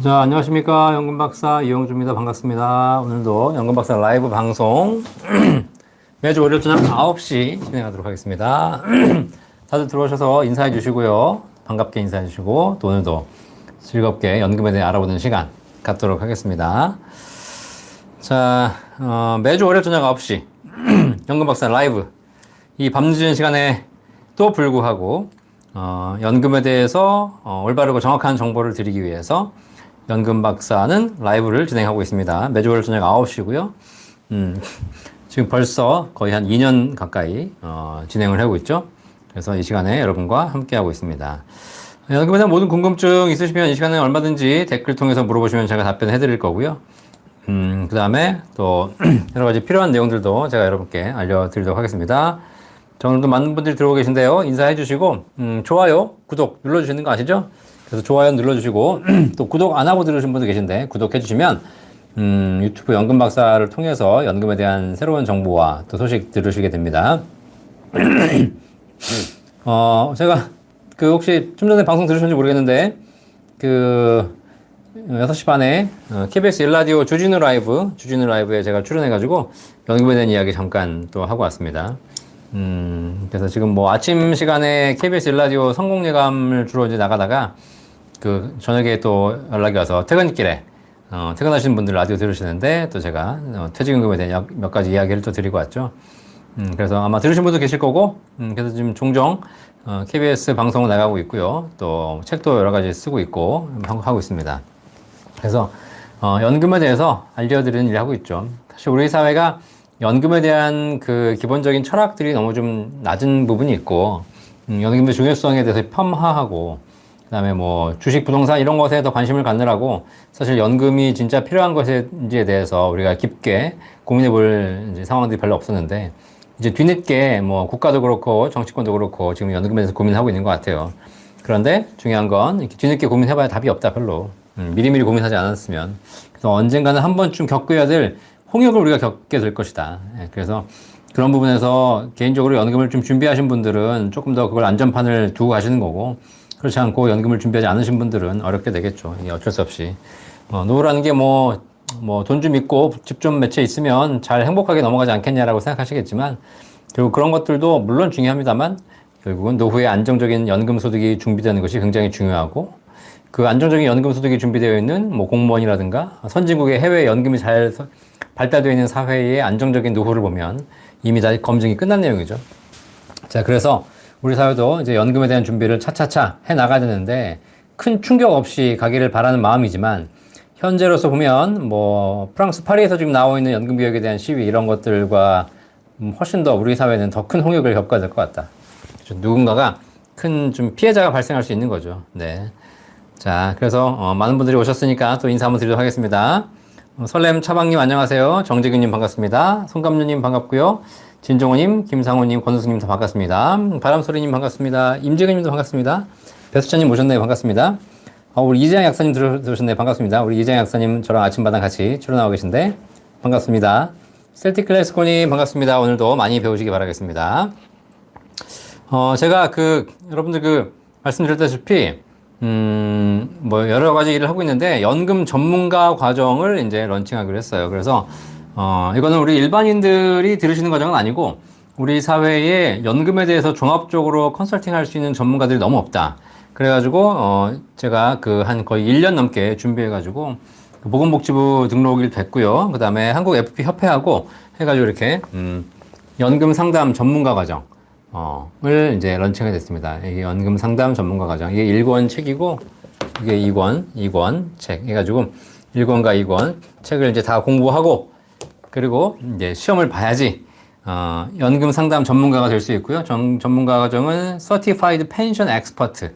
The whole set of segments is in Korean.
자, 안녕하십니까. 연금박사 이영주입니다. 반갑습니다. 오늘도 연금박사 라이브 방송 매주 월요일 저녁 9시 진행하도록 하겠습니다. 다들 들어오셔서 인사해 주시고요. 반갑게 인사해 주시고, 또 오늘도 즐겁게 연금에 대해 알아보는 시간 갖도록 하겠습니다. 자, 매주 월요일 저녁 9시 연금박사 라이브, 이 밤늦은 시간에 또 불구하고 연금에 대해서 올바르고 정확한 정보를 드리기 위해서 연금박사는 라이브를 진행하고 있습니다. 매주 월요일 저녁 9시고요. 지금 벌써 거의 한 2년 가까이 진행을 하고 있죠. 그래서 이 시간에 여러분과 함께하고 있습니다. 연금에 대한 모든 궁금증 있으시면 이 시간에 얼마든지 댓글 통해서 물어보시면 제가 답변해 드릴 거고요. 그 다음에 또 여러 가지 필요한 내용들도 제가 여러분께 알려드리도록 하겠습니다. 자, 오늘도 많은 분들이 들어오고 계신데요. 인사해 주시고, 좋아요, 구독 눌러주시는 거 아시죠? 그래서 좋아요 눌러주시고, 또 구독 안 하고 들으신 분도 계신데, 구독해 주시면, 유튜브 연금박사를 통해서 연금에 대한 새로운 정보와 또 소식 들으시게 됩니다. 제가, 혹시 좀 전에 방송 들으셨는지 모르겠는데, 6시 반에 KBS 1라디오 주진우 라이브에 제가 출연해가지고 연금에 대한 이야기 잠깐 또 하고 왔습니다. 그래서 지금 뭐 아침 시간에 KBS 1라디오 성공예감을 주로 이제 나가다가 저녁에 또 연락이 와서 퇴근길에 퇴근하시는 분들 라디오 들으시는데 또 제가 퇴직연금에 대한 몇 가지 이야기를 또 드리고 왔죠. 그래서 아마 들으신 분도 계실 거고, 그래서 지금 종종 KBS 방송 나가고 있고요. 또 책도 여러 가지 쓰고 있고 하고 있습니다. 그래서 연금에 대해서 알려드리는 일을 하고 있죠. 사실 우리 사회가 연금에 대한 기본적인 철학들이 너무 좀 낮은 부분이 있고, 연금의 중요성에 대해서 폄하하고, 그 다음에 뭐 주식, 부동산 이런 것에 더 관심을 갖느라고 사실 연금이 진짜 필요한 것인지에 대해서 우리가 깊게 고민해 볼 상황들이 별로 없었는데, 이제 뒤늦게 뭐 국가도 그렇고 정치권도 그렇고 지금 연금에 대해서 고민하고 있는 것 같아요. 그런데 중요한 건 이렇게 뒤늦게 고민해봐야 답이 없다, 별로. 미리미리 고민하지 않았으면. 그래서 언젠가는 한 번쯤 겪어야 될 홍역을 우리가 겪게 될 것이다. 그래서 그런 부분에서 개인적으로 연금을 좀 준비하신 분들은 조금 더 그걸 안전판을 두고 가시는 거고, 그렇지 않고 연금을 준비하지 않으신 분들은 어렵게 되겠죠. 이게 어쩔 수 없이. 노후라는 게 돈 좀 있고 집 좀 몇 채 있으면 잘 행복하게 넘어가지 않겠냐라고 생각하시겠지만, 결국 그런 것들도 물론 중요합니다만, 결국은 노후에 안정적인 연금 소득이 준비되는 것이 굉장히 중요하고, 그 안정적인 연금 소득이 준비되어 있는 뭐 공무원이라든가 선진국의 해외 연금이 잘 발달되어 있는 사회의 안정적인 노후를 보면 이미 다 검증이 끝난 내용이죠. 자, 그래서 우리 사회도 이제 연금에 대한 준비를 차차차 해 나가야 되는데, 큰 충격 없이 가기를 바라는 마음이지만, 현재로서 보면 뭐 프랑스 파리에서 지금 나오고 있는 연금 개혁에 대한 시위 이런 것들과 훨씬 더 우리 사회는 더 큰 홍역을 겪어야 될 것 같다. 누군가가 큰 좀 피해자가 발생할 수 있는 거죠. 네. 자, 그래서 많은 분들이 오셨으니까 또 인사 한번 드리도록 하겠습니다. 설렘 차방님 안녕하세요. 정재균님 반갑습니다. 송감류님 반갑고요. 진종호님, 김상호님, 권수승님도 반갑습니다. 바람소리님 반갑습니다. 임재근님도 반갑습니다. 배수찬님 오셨네요. 반갑습니다. 우리 이재양 약사님 들어오셨네요. 반갑습니다. 우리 이재양 약사님 저랑 아침마당 같이 출연하고 계신데 반갑습니다. 셀틱 클래스코님 반갑습니다. 오늘도 많이 배우시기 바라겠습니다. 제가 여러분들 말씀드렸다시피 뭐 여러 가지 일을 하고 있는데, 연금 전문가 과정을 이제 런칭하기로 했어요. 그래서 이거는 우리 일반인들이 들으시는 과정은 아니고, 우리 사회에 연금에 대해서 종합적으로 컨설팅 할 수 있는 전문가들이 너무 없다. 그래가지고 제가 한 거의 1년 넘게 준비해가지고 보건복지부 등록이 됐고요. 그 다음에 한국 FP 협회하고 해가지고 이렇게 연금 상담 전문가 과정 을 이제 런칭하게 됐습니다. 이게 연금 상담 전문가 과정. 이게 1권 책이고, 이게 2권 책 해가지고 1권과 2권 책을 이제 다 공부하고, 그리고 이제 시험을 봐야지 연금 상담 전문가가 될 수 있고요. 전문가 과정은 Certified Pension Expert,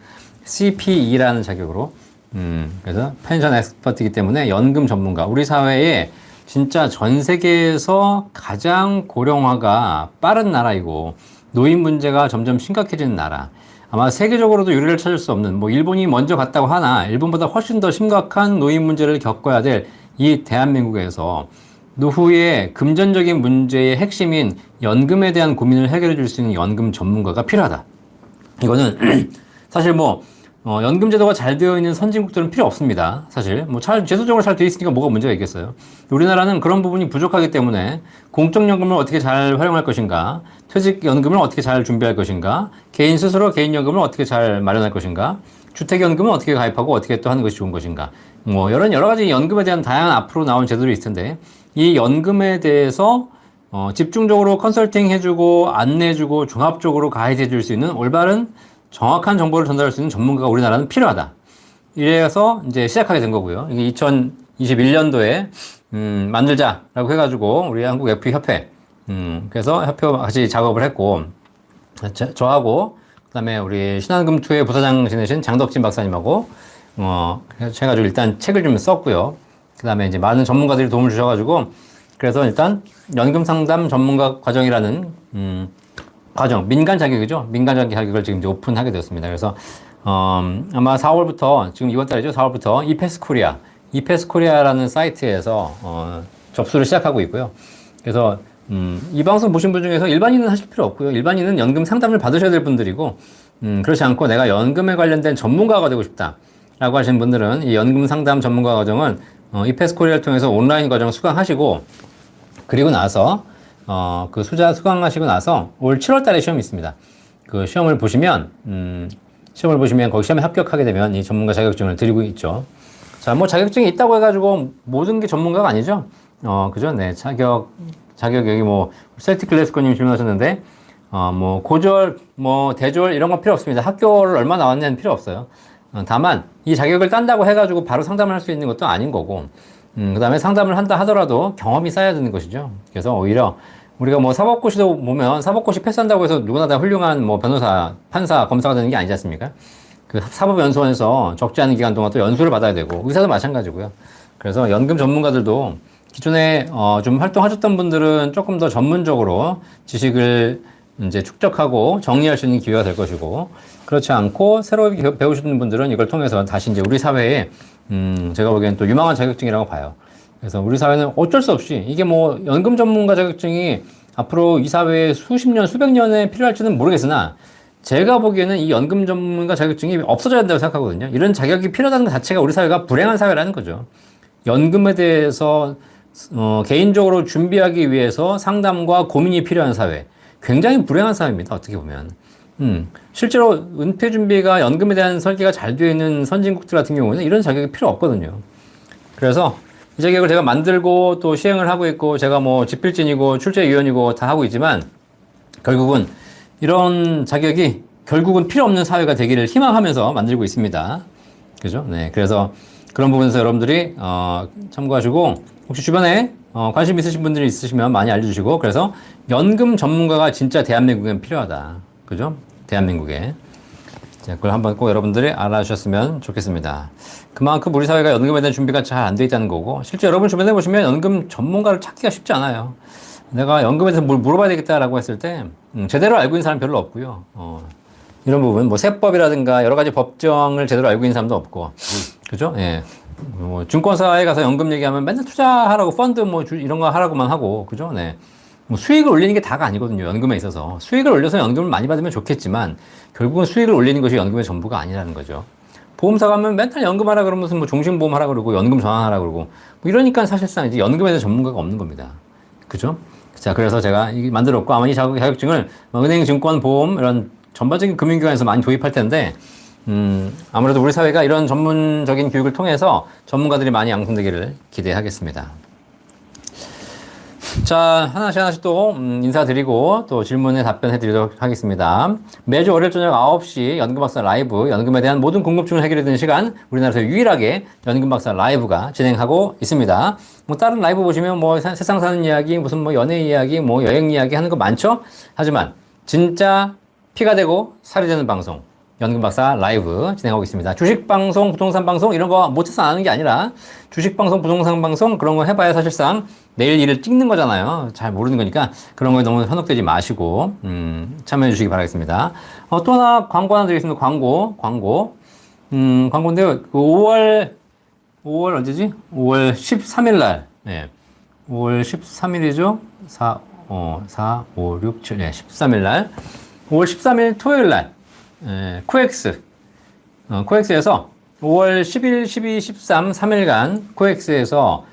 CPE라는 자격으로. 그래서 펜션 엑스퍼트이기 때문에 연금 전문가. 우리 사회에 진짜 전 세계에서 가장 고령화가 빠른 나라이고, 노인 문제가 점점 심각해지는 나라. 아마 세계적으로도 유례를 찾을 수 없는, 뭐 일본이 먼저 갔다고 하나 일본보다 훨씬 더 심각한 노인 문제를 겪어야 될 이 대한민국에서 노후의 금전적인 문제의 핵심인 연금에 대한 고민을 해결해 줄 수 있는 연금 전문가가 필요하다. 이거는 사실 연금 제도가 잘 되어 있는 선진국들은 필요 없습니다. 사실 뭐 제도적으로 잘 되어 있으니까 뭐가 문제가 있겠어요. 우리나라는 그런 부분이 부족하기 때문에 공적연금을 어떻게 잘 활용할 것인가, 퇴직연금을 어떻게 잘 준비할 것인가, 개인 스스로 개인연금을 어떻게 잘 마련할 것인가, 주택연금은 어떻게 가입하고 어떻게 또 하는 것이 좋은 것인가, 뭐 여러 가지 연금에 대한 다양한 앞으로 나온 제도들이 있을 텐데 이 연금에 대해서 집중적으로 컨설팅 해주고 안내해주고 종합적으로 가이드 해줄 수 있는 올바른 정확한 정보를 전달할 수 있는 전문가가 우리나라는 필요하다. 이래서 이제 시작하게 된 거고요. 이게 2021년도에 만들자라고 해가지고 우리 한국 FP 협회 그래서 협회와 같이 작업을 했고 저하고 그다음에 우리 신한금투의 부사장 지내신 장덕진 박사님하고 해가지고 일단 책을 좀 썼고요. 그다음에 이제 많은 전문가들이 도움을 주셔가지고 그래서 일단 연금 상담 전문가 과정이라는 과정, 민간 자격이죠. 민간 자격을 지금 이제 오픈하게 되었습니다. 그래서 아마 4월부터 지금 이번 달이죠. 4월부터 이패스코리아라는 사이트에서 접수를 시작하고 있고요. 그래서 이 방송 보신 분 중에서 일반인은 하실 필요 없고요. 일반인은 연금 상담을 받으셔야 될 분들이고 그렇지 않고 내가 연금에 관련된 전문가가 되고 싶다라고 하시는 분들은 이 연금 상담 전문가 과정은 이패스코리아를 통해서 온라인 과정 수강하시고 그리고 나서 그 수자 수강하시고 나서 올 7월 달에 시험이 있습니다. 그 시험을 보시면 거기 시험에 합격하게 되면 이 전문가 자격증을 드리고 있죠. 자, 뭐 자격증이 있다고 해가지고 모든 게 전문가가 아니죠. 그죠? 네. 자격 여기 뭐 셀틱 글래스코님 질문하셨는데 뭐 고졸, 뭐 대졸 이런 건 필요 없습니다. 학교를 얼마 나왔냐는 필요 없어요. 다만 이 자격을 딴다고 해가지고 바로 상담을 할 수 있는 것도 아닌 거고 그 다음에 상담을 한다 하더라도 경험이 쌓여야 되는 것이죠. 그래서 오히려 우리가 뭐 사법고시도 보면 사법고시 패스한다고 해서 누구나 다 훌륭한 뭐 변호사, 판사, 검사가 되는 게 아니지 않습니까? 그 사법연수원에서 적지 않은 기간 동안 또 연수를 받아야 되고 의사도 마찬가지고요. 그래서 연금 전문가들도 기존에 좀 활동하셨던 분들은 조금 더 전문적으로 지식을 이제 축적하고 정리할 수 있는 기회가 될 것이고 그렇지 않고 새로 배우시는 분들은 이걸 통해서 다시 이제 우리 사회에 제가 보기엔 또 유망한 자격증이라고 봐요. 그래서 우리 사회는 어쩔 수 없이 이게 뭐 연금 전문가 자격증이 앞으로 이 사회에 수십 년, 수백 년에 필요할지는 모르겠으나 제가 보기에는 이 연금 전문가 자격증이 없어져야 된다고 생각하거든요. 이런 자격이 필요하다는 것 자체가 우리 사회가 불행한 사회라는 거죠. 연금에 대해서 개인적으로 준비하기 위해서 상담과 고민이 필요한 사회. 굉장히 불행한 사회입니다. 어떻게 보면. 실제로 은퇴 준비가 연금에 대한 설계가 잘 되어 있는 선진국들 같은 경우는 이런 자격이 필요 없거든요. 그래서 이 자격을 제가 만들고 또 시행을 하고 있고 제가 뭐 집필진이고 출제위원이고 다 하고 있지만 결국은 이런 자격이 결국은 필요 없는 사회가 되기를 희망하면서 만들고 있습니다. 그죠? 네. 그래서 그런 부분에서 여러분들이 참고하시고 혹시 주변에 관심 있으신 분들이 있으시면 많이 알려주시고 그래서 연금 전문가가 진짜 대한민국엔 필요하다. 그죠? 대한민국에. 자, 그걸 한번 꼭 여러분들이 알아주셨으면 좋겠습니다. 그만큼 우리 사회가 연금에 대한 준비가 잘 안 돼 있다는 거고 실제 여러분 주변에 보시면 연금 전문가를 찾기가 쉽지 않아요. 내가 연금에 대해서 뭘 물어봐야 되겠다라고 했을 때 제대로 알고 있는 사람 별로 없고요. 이런 부분 뭐 세법이라든가 여러 가지 법정을 제대로 알고 있는 사람도 없고 그죠? 예. 뭐 증권사에 가서 연금 얘기하면 맨날 투자하라고 펀드 뭐 이런 거 하라고만 하고 그죠? 네. 뭐 수익을 올리는 게 다가 아니거든요. 연금에 있어서. 수익을 올려서 연금을 많이 받으면 좋겠지만 결국은 수익을 올리는 것이 연금의 전부가 아니라는 거죠. 보험사 가면 맨날 연금하라 그러면서 뭐 종신보험 하라 그러고 연금 전환하라 그러고 뭐 이러니까 사실상 이제 연금에 대한 전문가가 없는 겁니다. 그죠? 자, 그래서 제가 만들었고 아마 이 자격증을 은행, 증권, 보험 이런 전반적인 금융기관에서 많이 도입할 텐데 아무래도 우리 사회가 이런 전문적인 교육을 통해서 전문가들이 많이 양성되기를 기대하겠습니다. 자, 하나씩 또 인사드리고 또 질문에 답변해 드리도록 하겠습니다. 매주 월요일 저녁 9시 연금박사 라이브, 연금에 대한 모든 궁금증을 해결해 드리는 시간, 우리나라에서 유일하게 연금박사 라이브가 진행하고 있습니다. 뭐 다른 라이브 보시면 뭐 세상 사는 이야기, 무슨 뭐 연애 이야기, 뭐 여행 이야기 하는 거 많죠? 하지만 진짜 피가 되고 살이 되는 방송, 연금박사 라이브 진행하고 있습니다. 주식방송, 부동산방송 이런 거 못해서 안 하는 게 아니라 주식방송, 부동산방송 그런 거 해봐야 사실상 내일 일을 찍는 거잖아요. 잘 모르는 거니까 그런 거에 너무 현혹되지 마시고 참여해 주시기 바라겠습니다. 또 하나 광고 하나 드리겠습니다. 광고인데요. 그 5월 언제지? 5월 13일 날 5월 13일이죠? 4, 5, 6, 7, 13일 날 5월 13일 토요일 날 코엑스 코엑스에서 5월 10일, 12, 13, 3일간 코엑스에서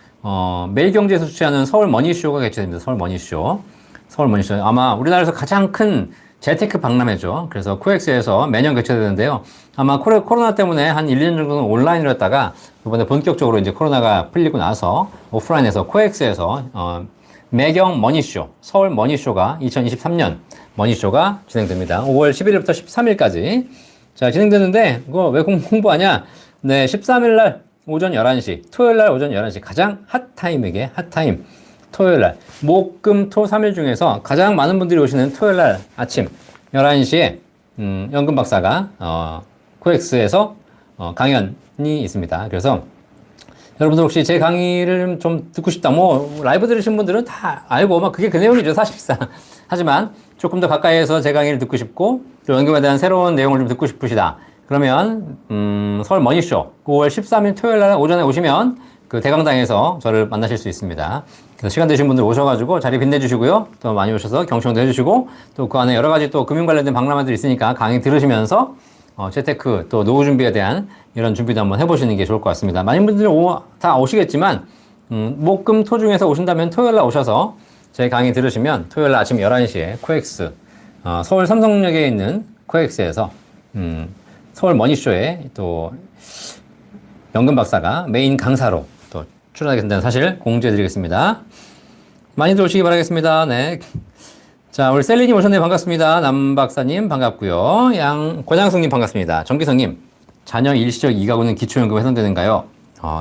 매일경제에서 주최하는 서울 머니쇼가 개최됩니다. 서울 머니쇼. 서울 머니쇼. 아마 우리나라에서 가장 큰 재테크 박람회죠. 그래서 코엑스에서 매년 개최되는데요. 아마 코로나 때문에 한 1년 정도는 온라인으로 했다가 이번에 본격적으로 이제 코로나가 풀리고 나서 오프라인에서 코엑스에서 매경 머니쇼, 서울 머니쇼가 2023년 머니쇼가 진행됩니다. 5월 11일부터 13일까지. 자, 진행되는데, 그거 왜 홍보하냐? 네, 13일 날 오전 11시, 토요일 날 오전 11시, 가장 핫타임에게, 핫타임. 토요일 날, 목, 금, 토 3일 중에서 가장 많은 분들이 오시는 토요일 날 아침 11시에, 연금 박사가, 코엑스에서, 강연이 있습니다. 그래서, 여러분들 혹시 제 강의를 좀 듣고 싶다. 뭐, 라이브 들으신 분들은 다 알고, 막 그게 그 내용이죠, 사실상. 하지만, 조금 더 가까이에서 제 강의를 듣고 싶고, 또 연금에 대한 새로운 내용을 좀 듣고 싶으시다. 그러면, 서울 머니쇼 5월 13일 토요일 날 오전에 오시면 그 대강당에서 저를 만나실 수 있습니다. 그래서 시간 되신 분들 오셔가지고 자리 빛내주시고요. 또 많이 오셔서 경청도 해주시고, 또 그 안에 여러 가지 또 금융 관련된 박람회들이 있으니까 강의 들으시면서 재테크 또 노후 준비에 대한 이런 준비도 한번 해보시는 게 좋을 것 같습니다. 많은 분들이 다 오시겠지만, 목, 금, 토 중에서 오신다면 토요일 날 오셔서 제 강의 들으시면 토요일 날 아침 11시에 코엑스, 서울 삼성역에 있는 코엑스에서, 서울 머니쇼에 또 연금 박사가 메인 강사로 또 출연하게 된다는 사실 공지해드리겠습니다. 많이들 오시기 바라겠습니다. 네. 자, 우리 셀리님 오셨네요. 반갑습니다. 남 박사님 반갑고요. 권양승님 반갑습니다. 정기성님, 자녀 일시적 이가구는 기초연금에 해당되는가요?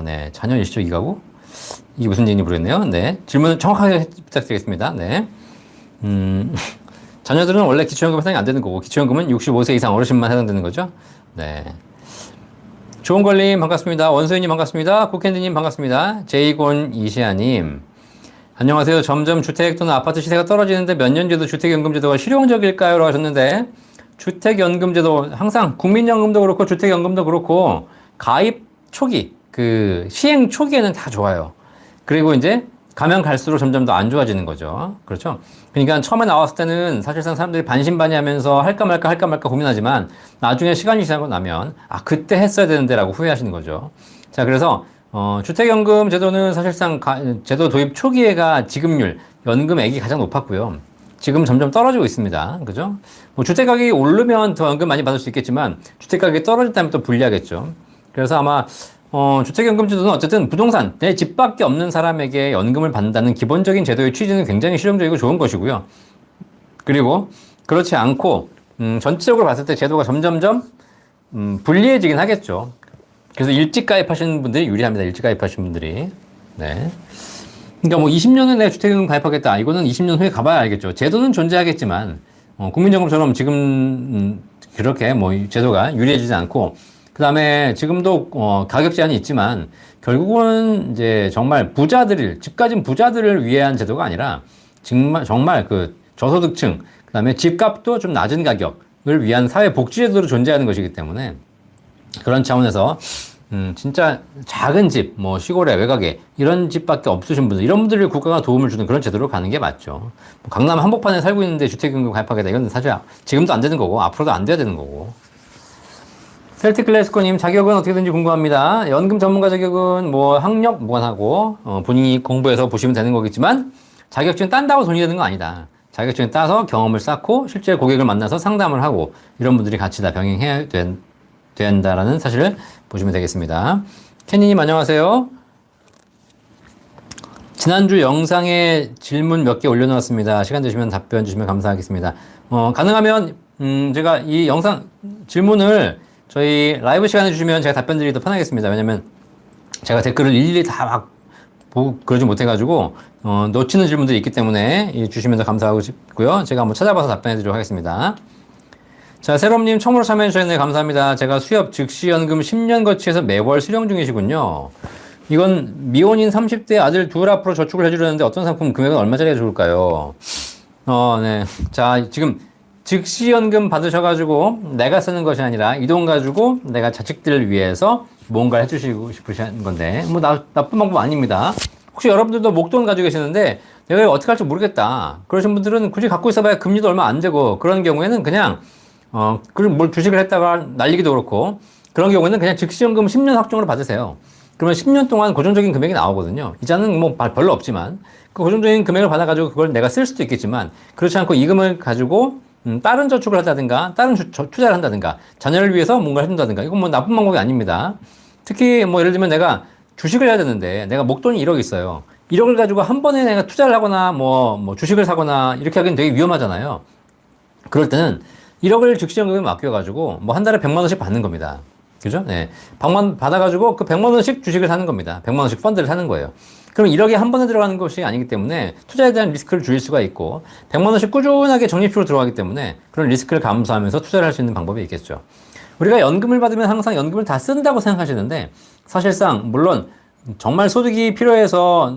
네. 자녀 일시적 이가구? 이게 무슨 얘기인지 모르겠네요. 네. 질문을 정확하게 부탁드리겠습니다. 네. 자녀들은 원래 기초연금 해당이 안 되는 거고, 기초연금은 65세 이상 어르신만 해당되는 거죠. 네. 좋은걸님 반갑습니다. 원소희님 반갑습니다. 코캔디님 반갑습니다. 제이곤 이시아님. 안녕하세요. 점점 주택 또는 아파트 시세가 떨어지는데 몇 년 뒤에도 주택연금제도가 실용적일까요? 라고 하셨는데, 주택연금제도 항상 국민연금도 그렇고 주택연금도 그렇고 가입 초기, 그 시행 초기에는 다 좋아요. 그리고 이제 가면 갈수록 점점 더 안 좋아지는 거죠. 그렇죠? 그러니까 처음에 나왔을 때는 사실상 사람들이 반신반의하면서 할까 말까 고민하지만 나중에 시간이 지나고 나면 그때 했어야 되는데 라고 후회하시는 거죠. 자, 그래서 주택연금 제도는 사실상 제도 도입 초기에가 지급률, 연금액이 가장 높았고요. 지금 점점 떨어지고 있습니다. 그죠? 뭐 주택가격이 오르면 더 연금 많이 받을 수 있겠지만 주택가격이 떨어졌다면 또 불리하겠죠. 그래서 아마 주택연금 제도는 어쨌든 부동산, 내 집밖에 없는 사람에게 연금을 받는다는 기본적인 제도의 취지는 굉장히 실용적이고 좋은 것이고요. 그리고 그렇지 않고 전체적으로 봤을 때 제도가 점점점 불리해지긴 하겠죠. 그래서 일찍 가입하시는 분들이 유리합니다. 일찍 가입하신 분들이. 네. 그러니까 뭐 20년을 내가 주택연금 가입하겠다. 이거는 20년 후에 가봐야 알겠죠. 제도는 존재하겠지만 국민연금처럼 지금 그렇게 뭐 제도가 유리해지지 않고, 그 다음에 지금도 가격 제한이 있지만 결국은 이제 정말 집 가진 부자들을 위한 제도가 아니라 정말 그 저소득층, 그 다음에 집값도 좀 낮은 가격을 위한 사회복지제도로 존재하는 것이기 때문에, 그런 차원에서 진짜 작은 집, 뭐 시골에 외곽에 이런 집밖에 없으신 분들, 이런 분들을 국가가 도움을 주는 그런 제도로 가는 게 맞죠. 뭐 강남 한복판에 살고 있는데 주택연금 가입하겠다, 이건 사실 지금도 안 되는 거고 앞으로도 안 돼야 되는 거고. 셀틱 클래스코님, 자격은 어떻게 되는지 궁금합니다. 연금 전문가 자격은 뭐 학력 무관하고 본인이 공부해서 보시면 되는 거겠지만, 자격증 딴다고 돈이 되는 거 아니다. 자격증 따서 경험을 쌓고 실제 고객을 만나서 상담을 하고 이런 분들이 같이 다 병행해야 된다라는 사실을 보시면 되겠습니다. 캐니님 안녕하세요. 지난주 영상에 질문 몇 개 올려놓았습니다. 시간 되시면 답변 주시면 감사하겠습니다. 가능하면 제가 이 영상 질문을 저희 라이브 시간에 주시면 제가 답변 드리기 더 편하겠습니다. 왜냐면 제가 댓글을 일일이 다 막 그러지 못해가지고 놓치는 질문들이 있기 때문에 주시면 더 감사하고 싶고요. 제가 한번 찾아봐서 답변해 드리도록 하겠습니다. 자, 세롬님 처음으로 참여해 주셨네요. 감사합니다. 제가 수협 즉시연금 10년 거치해서 매월 수령 중이시군요. 이건 미혼인 30대 아들 둘 앞으로 저축을 해주려는데 어떤 상품 금액은 얼마짜리가 좋을까요? 네. 자, 지금 즉시연금 받으셔가지고 내가 쓰는 것이 아니라 이 돈 가지고 내가 자식들을 위해서 뭔가를 해주시고 싶으신 건데, 뭐 나쁜 방법 아닙니다. 혹시 여러분들도 목돈 가지고 계시는데 내가 이거 어떻게 할지 모르겠다, 그러신 분들은 굳이 갖고 있어봐야 금리도 얼마 안 되고, 그런 경우에는 그냥 뭘 주식을 했다가 날리기도 그렇고, 그런 경우에는 그냥 즉시연금 10년 확정으로 받으세요. 그러면 10년 동안 고정적인 금액이 나오거든요. 이자는 뭐 별로 없지만 그 고정적인 금액을 받아가지고 그걸 내가 쓸 수도 있겠지만 그렇지 않고 이 금을 가지고 다른 저축을 한다든가 다른 투자를 한다든가 자녀를 위해서 뭔가를 해준다든가 이건 뭐 나쁜 방법이 아닙니다. 특히 뭐 예를 들면 내가 주식을 해야 되는데 내가 목돈이 1억 있어요. 1억을 가지고 한 번에 내가 투자를 하거나 뭐 주식을 사거나 이렇게 하기는 되게 위험하잖아요. 그럴 때는 1억을 즉시연금에 맡겨가지고 뭐 한 달에 100만 원씩 받는 겁니다. 그죠? 네. 100만 받아가지고 그 100만 원씩 주식을 사는 겁니다. 100만 원씩 펀드를 사는 거예요. 그럼 1억이 한 번에 들어가는 것이 아니기 때문에 투자에 대한 리스크를 줄일 수가 있고 100만 원씩 꾸준하게 적립식으로 들어가기 때문에 그런 리스크를 감수하면서 투자를 할 수 있는 방법이 있겠죠. 우리가 연금을 받으면 항상 연금을 다 쓴다고 생각하시는데 사실상 물론 정말 소득이 필요해서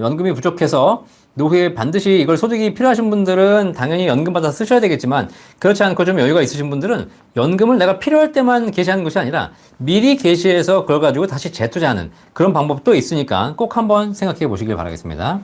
연금이 부족해서 노후에 반드시 이걸 소득이 필요하신 분들은 당연히 연금 받아서 쓰셔야 되겠지만 그렇지 않고 좀 여유가 있으신 분들은 연금을 내가 필요할 때만 게시하는 것이 아니라 미리 게시해서 그걸 가지고 다시 재투자하는 그런 방법도 있으니까 꼭 한번 생각해 보시길 바라겠습니다.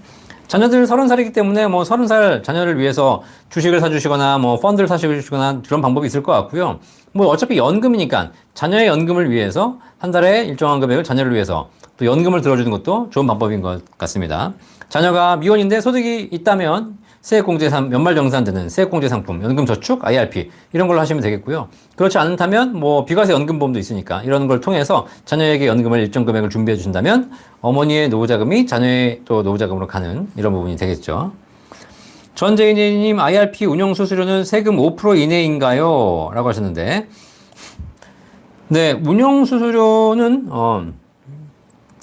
자녀들 30살이기 때문에 뭐 30살 자녀를 위해서 주식을 사주시거나 뭐 펀드를 사주시거나 그런 방법이 있을 것 같고요. 뭐 어차피 연금이니까 자녀의 연금을 위해서 한 달에 일정한 금액을 자녀를 위해서 또 연금을 들어주는 것도 좋은 방법인 것 같습니다. 자녀가 미혼인데 소득이 있다면 세액공제 연말정산되는 세액공제 상품, 연금저축, IRP 이런 걸로 하시면 되겠고요. 그렇지 않다면 뭐 비과세 연금보험도 있으니까 이런 걸 통해서 자녀에게 연금을 일정 금액을 준비해 주신다면 어머니의 노후자금이 자녀의 또 노후자금으로 가는 이런 부분이 되겠죠. 전재인님 IRP 운용 수수료는 세금 5% 이내인가요? 라고 하셨는데 네, 운용 수수료는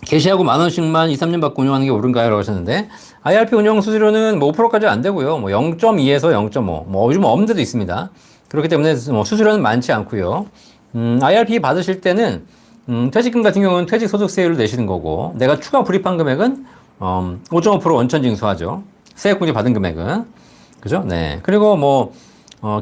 개시하고 만 원씩만 2, 3년 받고 운영하는 게 옳은가요? 라고 하셨는데 IRP 운영 수수료는 뭐 5%까지 안 되고요. 뭐 0.2에서 0.5, 뭐 요즘 없는 데도 있습니다. 그렇기 때문에 뭐 수수료는 많지 않고요. IRP 받으실 때는 퇴직금 같은 경우는 퇴직소득세율을 내시는 거고 내가 추가 불입한 금액은 5.5% 원천 징수하죠. 세액공제 받은 금액은 그죠? 네. 그리고 뭐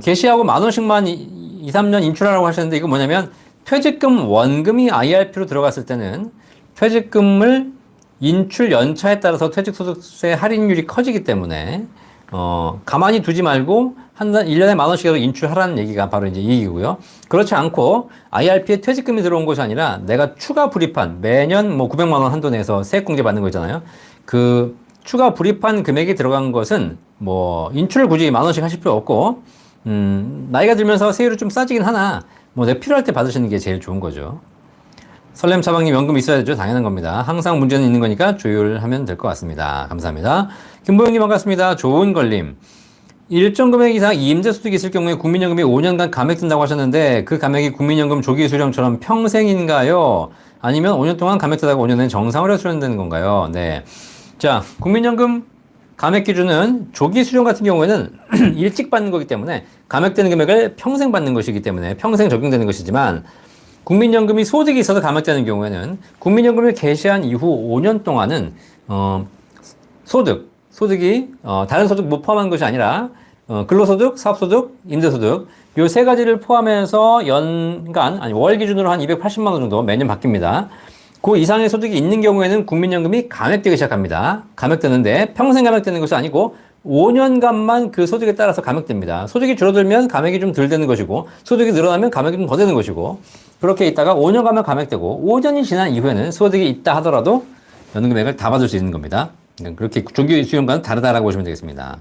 개시하고 만 원씩만 2, 3년 인출하라고 하셨는데 이거 뭐냐면 퇴직금 원금이 IRP로 들어갔을 때는 퇴직금을 인출 연차에 따라서 퇴직소득세 할인율이 커지기 때문에 가만히 두지 말고 한 달 1년에 만 원씩이라도 인출하라는 얘기가 바로 이제 이 얘기고요. 그렇지 않고 IRP에 퇴직금이 들어온 것이 아니라 내가 추가 불입한 매년 뭐 900만 원 한도 내에서 세액공제 받는 거 있잖아요. 그 추가 불입한 금액이 들어간 것은 뭐 인출을 굳이 만 원씩 하실 필요 없고 나이가 들면서 세율이 좀 싸지긴 하나 뭐 내 필요할 때 받으시는 게 제일 좋은 거죠. 설렘 차방님 연금 있어야 되죠. 당연한 겁니다. 항상 문제는 있는 거니까 조율하면 될 것 같습니다. 감사합니다. 김보영님 반갑습니다. 좋은 걸림. 일정 금액 이상 임대소득이 있을 경우에 국민연금이 5년간 감액된다고 하셨는데 그 감액이 국민연금 조기 수령처럼 평생인가요? 아니면 5년 동안 감액되다가 5년은 정상으로 수령되는 건가요? 네. 자, 국민연금 감액 기준은 조기 수령 같은 경우에는 일찍 받는 거기 때문에 감액되는 금액을 평생 받는 것이기 때문에 평생 적용되는 것이지만 국민연금이 소득이 있어서 감액되는 경우에는 국민연금을 개시한 이후 5년 동안은 소득이 다른 소득 못 포함한 것이 아니라 근로소득, 사업소득, 임대소득 요 세 가지를 포함해서 연간 아니 월 기준으로 한 280만 원 정도 매년 바뀝니다. 그 이상의 소득이 있는 경우에는 국민연금이 감액되기 시작합니다. 감액되는데 평생 감액되는 것이 아니고 5년간만 그 소득에 따라서 감액됩니다. 소득이 줄어들면 감액이 좀 덜 되는 것이고 소득이 늘어나면 감액이 좀 더 되는 것이고 그렇게 있다가 5년간만 감액되고 5년이 지난 이후에는 소득이 있다 하더라도 연금액을 다 받을 수 있는 겁니다. 그렇게 조기 수령과는 다르다라고 보시면 되겠습니다.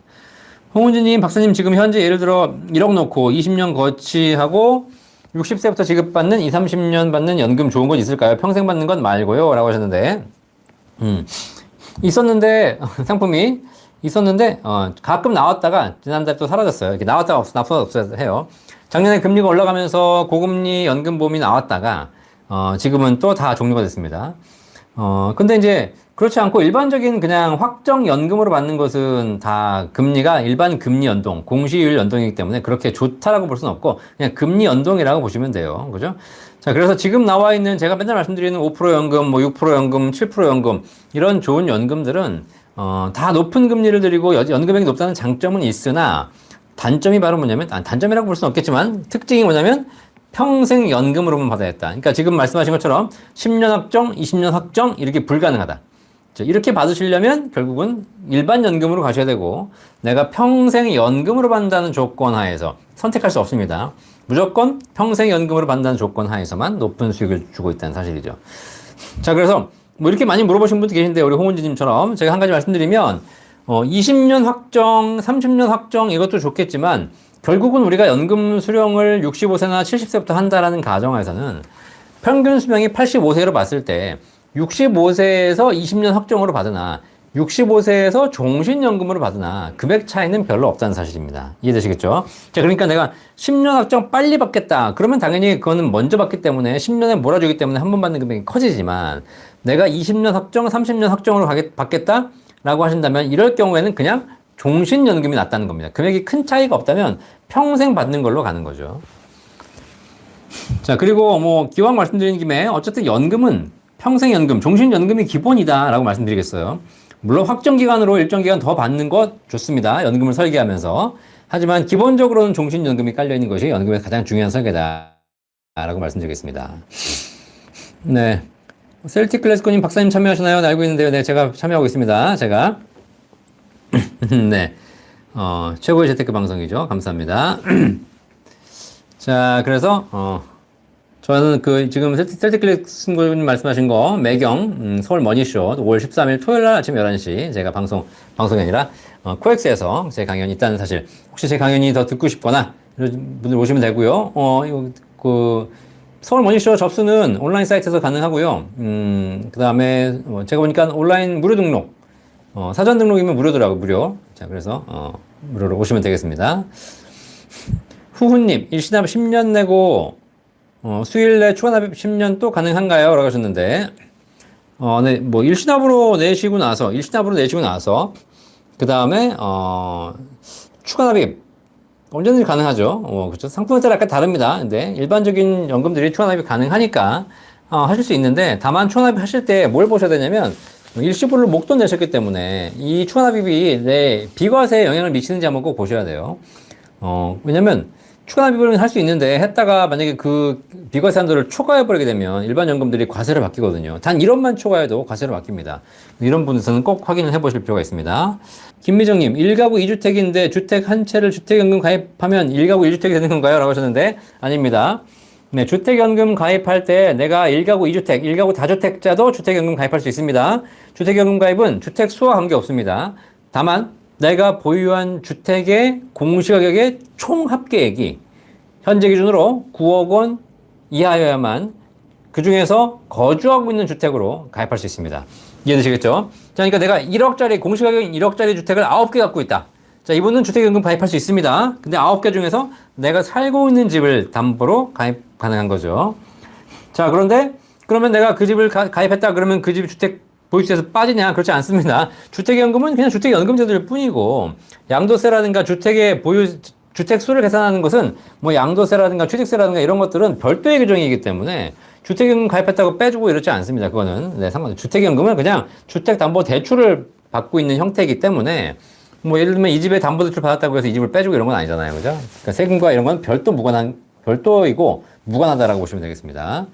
홍은주님, 박사님 지금 현재 예를 들어 1억 놓고 20년 거치하고 60세부터 지급받는 2, 30년 받는 연금 좋은 건 있을까요? 평생 받는 건 말고요. 라고 하셨는데 있었는데 상품이 있었는데 가끔 나왔다가 지난달에 또 사라졌어요. 이렇게 나왔다가 없어서 해요. 작년에 금리가 올라가면서 고금리 연금보험이 나왔다가 지금은 또 다 종료가 됐습니다. 근데 이제 그렇지 않고 일반적인 그냥 확정 연금으로 받는 것은 다 금리가 일반 금리 연동, 공시율 연동이기 때문에 그렇게 좋다라고 볼 수는 없고 그냥 금리 연동이라고 보시면 돼요. 그죠? 자, 그래서 지금 나와 있는 제가 맨날 말씀드리는 5% 연금, 뭐 6% 연금, 7% 연금 이런 좋은 연금들은 다 높은 금리를 드리고 연금액이 높다는 장점은 있으나 단점이 바로 뭐냐면 단점이라고 볼 수는 없겠지만 특징이 뭐냐면 평생 연금으로만 받아야 했다. 그러니까 지금 말씀하신 것처럼 10년 확정, 20년 확정 이렇게 불가능하다. 이렇게 받으시려면 결국은 일반 연금으로 가셔야 되고 내가 평생 연금으로 받는다는 조건 하에서 선택할 수 없습니다. 무조건 평생 연금으로 받는다는 조건 하에서만 높은 수익을 주고 있다는 사실이죠. 자, 그래서 뭐 이렇게 많이 물어보신 분도 계신데 우리 홍은지님처럼 제가 한 가지 말씀드리면 20년 확정, 30년 확정 이것도 좋겠지만 결국은 우리가 연금 수령을 65세나 70세부터 한다라는 가정에서는 평균 수명이 85세로 봤을 때 65세에서 20년 확정으로 받으나 65세에서 종신연금으로 받으나 금액 차이는 별로 없다는 사실입니다. 이해되시겠죠? 자, 그러니까 내가 10년 확정 빨리 받겠다. 그러면 당연히 그거는 먼저 받기 때문에 10년에 몰아주기 때문에 한 번 받는 금액이 커지지만 내가 20년 확정, 30년 확정으로 받겠다? 라고 하신다면 이럴 경우에는 그냥 종신연금이 낫다는 겁니다. 금액이 큰 차이가 없다면 평생 받는 걸로 가는 거죠. 자, 그리고 뭐 기왕 말씀드리는 김에 어쨌든 연금은 평생연금, 종신연금이 기본이다 라고 말씀드리겠어요. 물론 확정기간으로 일정 기간 더 받는 것 좋습니다. 연금을 설계하면서. 하지만 기본적으로는 종신연금이 깔려있는 것이 연금의 가장 중요한 설계다 라고 말씀드리겠습니다. 네. 셀틱 클래스코님 박사님 참여하시나요? 알고 있는데요. 네, 제가 참여하고 있습니다. 제가. 네. 최고의 재테크 방송이죠. 감사합니다. 자, 그래서, 저는 지금 셀틱 클래스코님 말씀하신 거, 매경, 서울 머니쇼, 5월 13일 토요일 날 아침 11시, 제가 방송이 아니라, 코엑스에서 제 강연이 있다는 사실. 혹시 제 강연이 더 듣고 싶거나, 이런 분들 오시면 되고요. 서울 머니쇼 접수는 온라인 사이트에서 가능하고요. 그 다음에 제가 보니까 온라인 무료 등록, 사전 등록이면 무료더라고요, 무료. 자, 그래서 무료로 오시면 되겠습니다. 후후님, 일시납 10년 내고 수일 내 추가납입 10년 또 가능한가요? 라고 하셨는데, 네, 뭐 일시납으로 내시고 나서 그 다음에 추가납입 언제든지 가능하죠. 그렇죠. 상품에 따라 약간 다릅니다. 근데 일반적인 연금들이 추가납입 가능하니까 하실 수 있는데, 다만 추가납입 하실 때 뭘 보셔야 되냐면 일시불로 목돈 내셨기 때문에 이 추가납입이 내 비과세에 영향을 미치는지 한번 꼭 보셔야 돼요. 왜냐면 추가납입을 할 수 있는데 했다가 만약에 그 비과세 한도를 초과해버리게 되면 일반 연금들이 과세를 받기거든요. 단 1원만 초과해도 과세를 받깁니다. 이런 분들은 꼭 확인을 해보실 필요가 있습니다. 김미정님, 1가구 2주택인데 주택 한 채를 주택연금 가입하면 1가구 1주택이 되는 건가요? 라고 하셨는데 아닙니다. 네, 주택연금 가입할 때 내가 1가구 2주택, 1가구 다주택자도 주택연금 가입할 수 있습니다. 주택연금 가입은 주택 수와 관계없습니다. 다만 내가 보유한 주택의 공시가격의 총 합계액이 현재 기준으로 9억 원 이하여야만 그 중에서 거주하고 있는 주택으로 가입할 수 있습니다. 이해되시겠죠? 자, 그러니까 내가 1억짜리, 공시가격 1억짜리 주택을 9개 갖고 있다. 자, 이분은 주택연금 가입할 수 있습니다. 근데 9개 중에서 내가 살고 있는 집을 담보로 가입 가능한 거죠. 자, 그러면 내가 그 집을 가입했다 그러면 그 집 주택 보유세에서 빠지냐? 그렇지 않습니다. 주택연금은 그냥 주택연금제도일 뿐이고, 양도세라든가 주택 수를 계산하는 것은 뭐 양도세라든가 취득세라든가 이런 것들은 별도의 규정이기 때문에 주택연금 가입했다고 빼주고 이렇지 않습니다. 그거는. 네, 상관없어요. 주택연금은 그냥 주택담보대출을 받고 있는 형태이기 때문에 뭐 예를 들면 이 집에 담보대출 받았다고 해서 이 집을 빼주고 이런 건 아니잖아요. 그죠? 그러니까 세금과 이런 건 별도이고 무관하다라고 보시면 되겠습니다.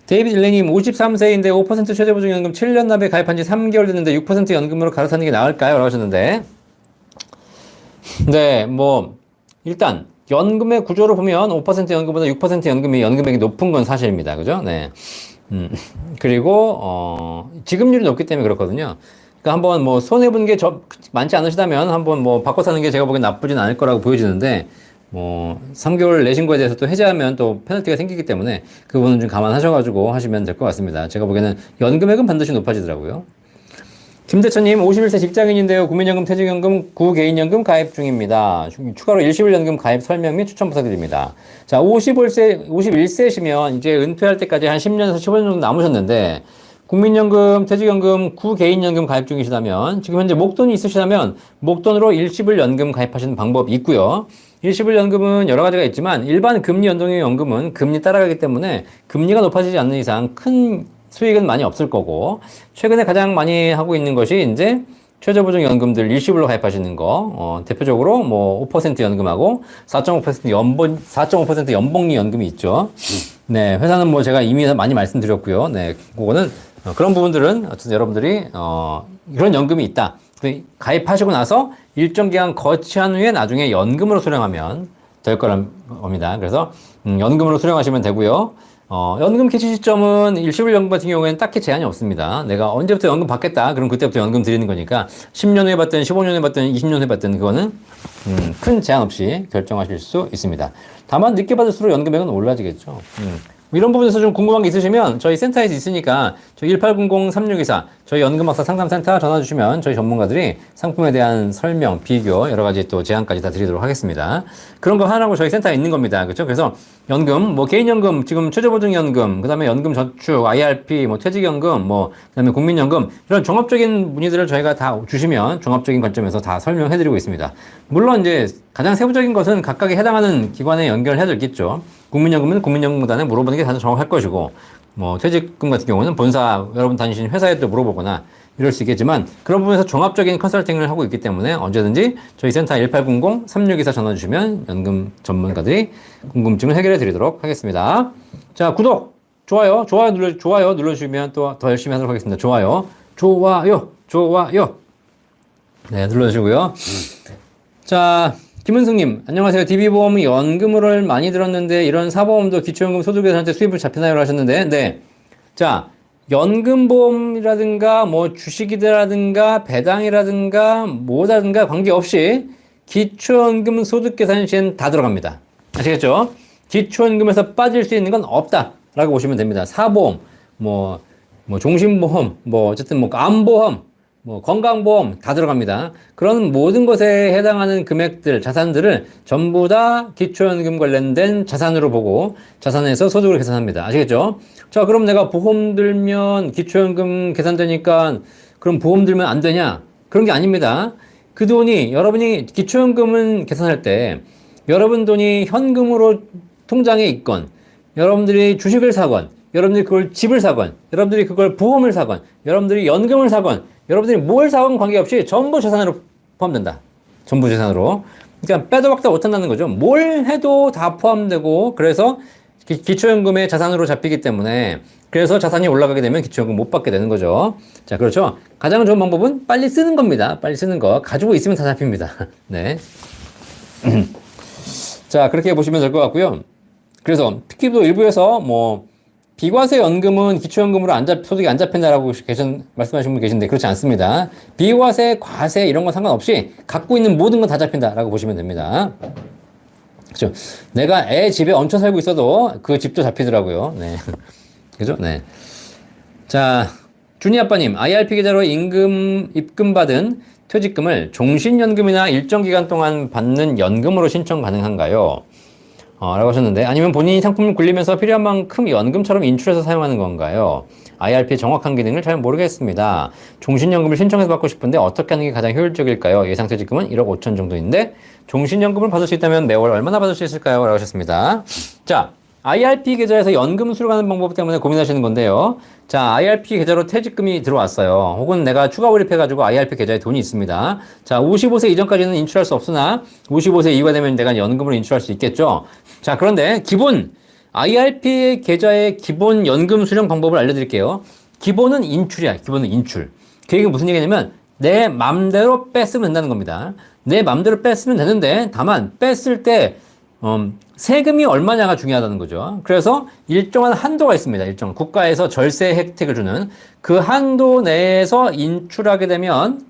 데이비드 일레님 53세인데 5% 최저보증연금 7년 납에 가입한 지 3개월 됐는데 6% 연금으로 갈아타는 게 나을까요? 라고 하셨는데, 네, 뭐 일단 연금의 구조로 보면 5% 연금보다 6% 연금액이 높은 건 사실입니다. 그죠? 네. 그리고 지급률이 높기 때문에 그렇거든요. 그러니까 한번 뭐 손해본 게 많지 않으시다면 한번 뭐 바꿔 사는 게 제가 보기엔 나쁘진 않을 거라고 보여지는데, 뭐 3개월 내신 거에 대해서 또 해지하면 또 페널티가 생기기 때문에 그 부분은 좀 감안하셔가지고 하시면 될 것 같습니다. 제가 보기에는 연금액은 반드시 높아지더라고요. 김대천님 51세 직장인인데요. 국민연금, 퇴직연금, 구개인연금 가입 중입니다. 추가로 일시불연금 가입 설명 및 추천 부탁드립니다. 자, 51세시면 이제 은퇴할 때까지 한 10년에서 15년 정도 남으셨는데, 국민연금, 퇴직연금, 구개인연금 가입 중이시다면, 지금 현재 목돈이 있으시다면 목돈으로 일시불연금 가입하시는 방법이 있고요. 일시불연금은 여러 가지가 있지만 일반 금리 연동형 연금은 금리 따라가기 때문에 금리가 높아지지 않는 이상 큰 수익은 많이 없을 거고, 최근에 가장 많이 하고 있는 것이 이제 최저보증연금들 일시불로 가입하시는 거, 대표적으로 뭐 5% 연금하고 4.5% 연봉리 연금이 있죠. 네, 회사는 뭐 제가 이미 많이 말씀드렸고요. 네, 그거는 그런 부분들은 어쨌든 여러분들이 이런 연금이 있다. 가입하시고 나서 일정 기간 거치한 후에 나중에 연금으로 수령하면 될 거란 겁니다. 그래서 연금으로 수령하시면 되고요. 연금 개시 시점은 일시불 연금 같은 경우에는 딱히 제한이 없습니다. 내가 언제부터 연금 받겠다, 그럼 그때부터 연금 드리는 거니까 10년 후에 받든 15년 후에 받든 20년 후에 받든 그거는 큰 제한 없이 결정하실 수 있습니다. 다만 늦게 받을수록 연금액은 올라지겠죠. 이런 부분에서 좀 궁금한 게 있으시면 저희 센터에서 있으니까 저희 1800-3624 저희 연금학사 상담센터 전화 주시면 저희 전문가들이 상품에 대한 설명, 비교, 여러 가지 또 제안까지 다 드리도록 하겠습니다. 그런 거 하나고 저희 센터에 있는 겁니다. 그렇죠? 그래서 연금, 뭐 개인연금, 지금 최저보증연금, 그다음에 연금저축, IRP, 뭐 퇴직연금, 뭐 그다음에 국민연금 이런 종합적인 문의들을 저희가 다 주시면 종합적인 관점에서 다 설명해드리고 있습니다. 물론 이제 가장 세부적인 것은 각각에 해당하는 기관에 연결해야 되겠죠. 국민연금은 국민연금보다는 물어보는 게 더 정확할 것이고, 뭐 퇴직금 같은 경우는 본사 여러분 다니시는 회사에 또 물어보거나 이럴 수 있겠지만 그런 부분에서 종합적인 컨설팅을 하고 있기 때문에 언제든지 저희 센터 1800-3624 전화 주시면 연금 전문가들이 궁금증을 해결해 드리도록 하겠습니다. 자, 구독, 좋아요 눌러주시면 또 더 열심히 하도록 하겠습니다. 좋아요. 네, 눌러주시고요. 자, 김은승님, 안녕하세요. DB보험 연금을 많이 들었는데 이런 사보험도 기초연금 소득회사한테 수입을 잡히나요? 하셨는데, 네. 자, 연금보험이라든가 뭐 주식이라든가 배당이라든가 뭐라든가 관계없이 기초연금 소득계산 시에는 다 들어갑니다. 아시겠죠? 기초연금에서 빠질 수 있는 건 없다라고 보시면 됩니다. 사보험, 뭐 종신보험, 뭐 어쨌든 뭐 암보험, 뭐 건강보험 다 들어갑니다. 그런 모든 것에 해당하는 금액들, 자산들을 전부 다 기초연금 관련된 자산으로 보고 자산에서 소득을 계산합니다. 아시겠죠? 자, 그럼 내가 보험 들면 기초연금 계산되니까 그럼 보험 들면 안 되냐? 그런 게 아닙니다. 그 돈이 여러분이 기초연금은 계산할 때 여러분 돈이 현금으로 통장에 있건 여러분들이 주식을 사건 여러분들이 그걸 집을 사건 여러분들이 그걸 보험을 사건 여러분들이 연금을 사건 여러분들이 뭘 사건 관계없이 전부 재산으로 포함된다. 전부 재산으로. 그러니까 빼도 박도 못한다는 거죠. 뭘 해도 다 포함되고 그래서 기초연금의 자산으로 잡히기 때문에 그래서 자산이 올라가게 되면 기초연금 못 받게 되는 거죠. 자, 그렇죠. 가장 좋은 방법은 빨리 쓰는 겁니다. 빨리 쓰는 거. 가지고 있으면 다 잡힙니다. 네. 자, 그렇게 보시면 될 것 같고요. 그래서 특히 또 일부에서 뭐 비과세 연금은 기초연금으로 소득이 안 잡힌다라고 말씀하신 분 계신데 그렇지 않습니다. 비과세, 과세 이런 건 상관없이 갖고 있는 모든 건 다 잡힌다라고 보시면 됩니다. 그렇죠. 내가 애 집에 얹혀 살고 있어도 그 집도 잡히더라고요. 네. 그죠? 네. 자, 준이 아빠님, IRP 계좌로 입금받은 퇴직금을 종신연금이나 일정 기간 동안 받는 연금으로 신청 가능한가요? 라고 하셨는데, 아니면 본인이 상품을 굴리면서 필요한 만큼 연금처럼 인출해서 사용하는 건가요? IRP의 정확한 기능을 잘 모르겠습니다. 종신연금을 신청해서 받고 싶은데 어떻게 하는 게 가장 효율적일까요? 예상퇴직금은 1억 5천 정도인데 종신연금을 받을 수 있다면 매월 얼마나 받을 수 있을까요? 라고 하셨습니다. 자, IRP 계좌에서 연금 수령하는 방법 때문에 고민하시는 건데요. 자, IRP 계좌로 퇴직금이 들어왔어요. 혹은 내가 추가 몰입해가지고 IRP 계좌에 돈이 있습니다. 자, 55세 이전까지는 인출할 수 없으나 55세 이후가 되면 내가 연금으로 인출할 수 있겠죠. 자, 그런데 IRP 계좌의 기본 연금 수령 방법을 알려드릴게요. 기본은 인출이야. 기본은 인출. 그게 무슨 얘기냐면 내 맘대로 뺐으면 된다는 겁니다. 내 맘대로 뺐으면 되는데 다만 뺐을 때 세금이 얼마냐가 중요하다는 거죠. 그래서 일정한 한도가 있습니다. 국가에서 절세 혜택을 주는 그 한도 내에서 인출하게 되면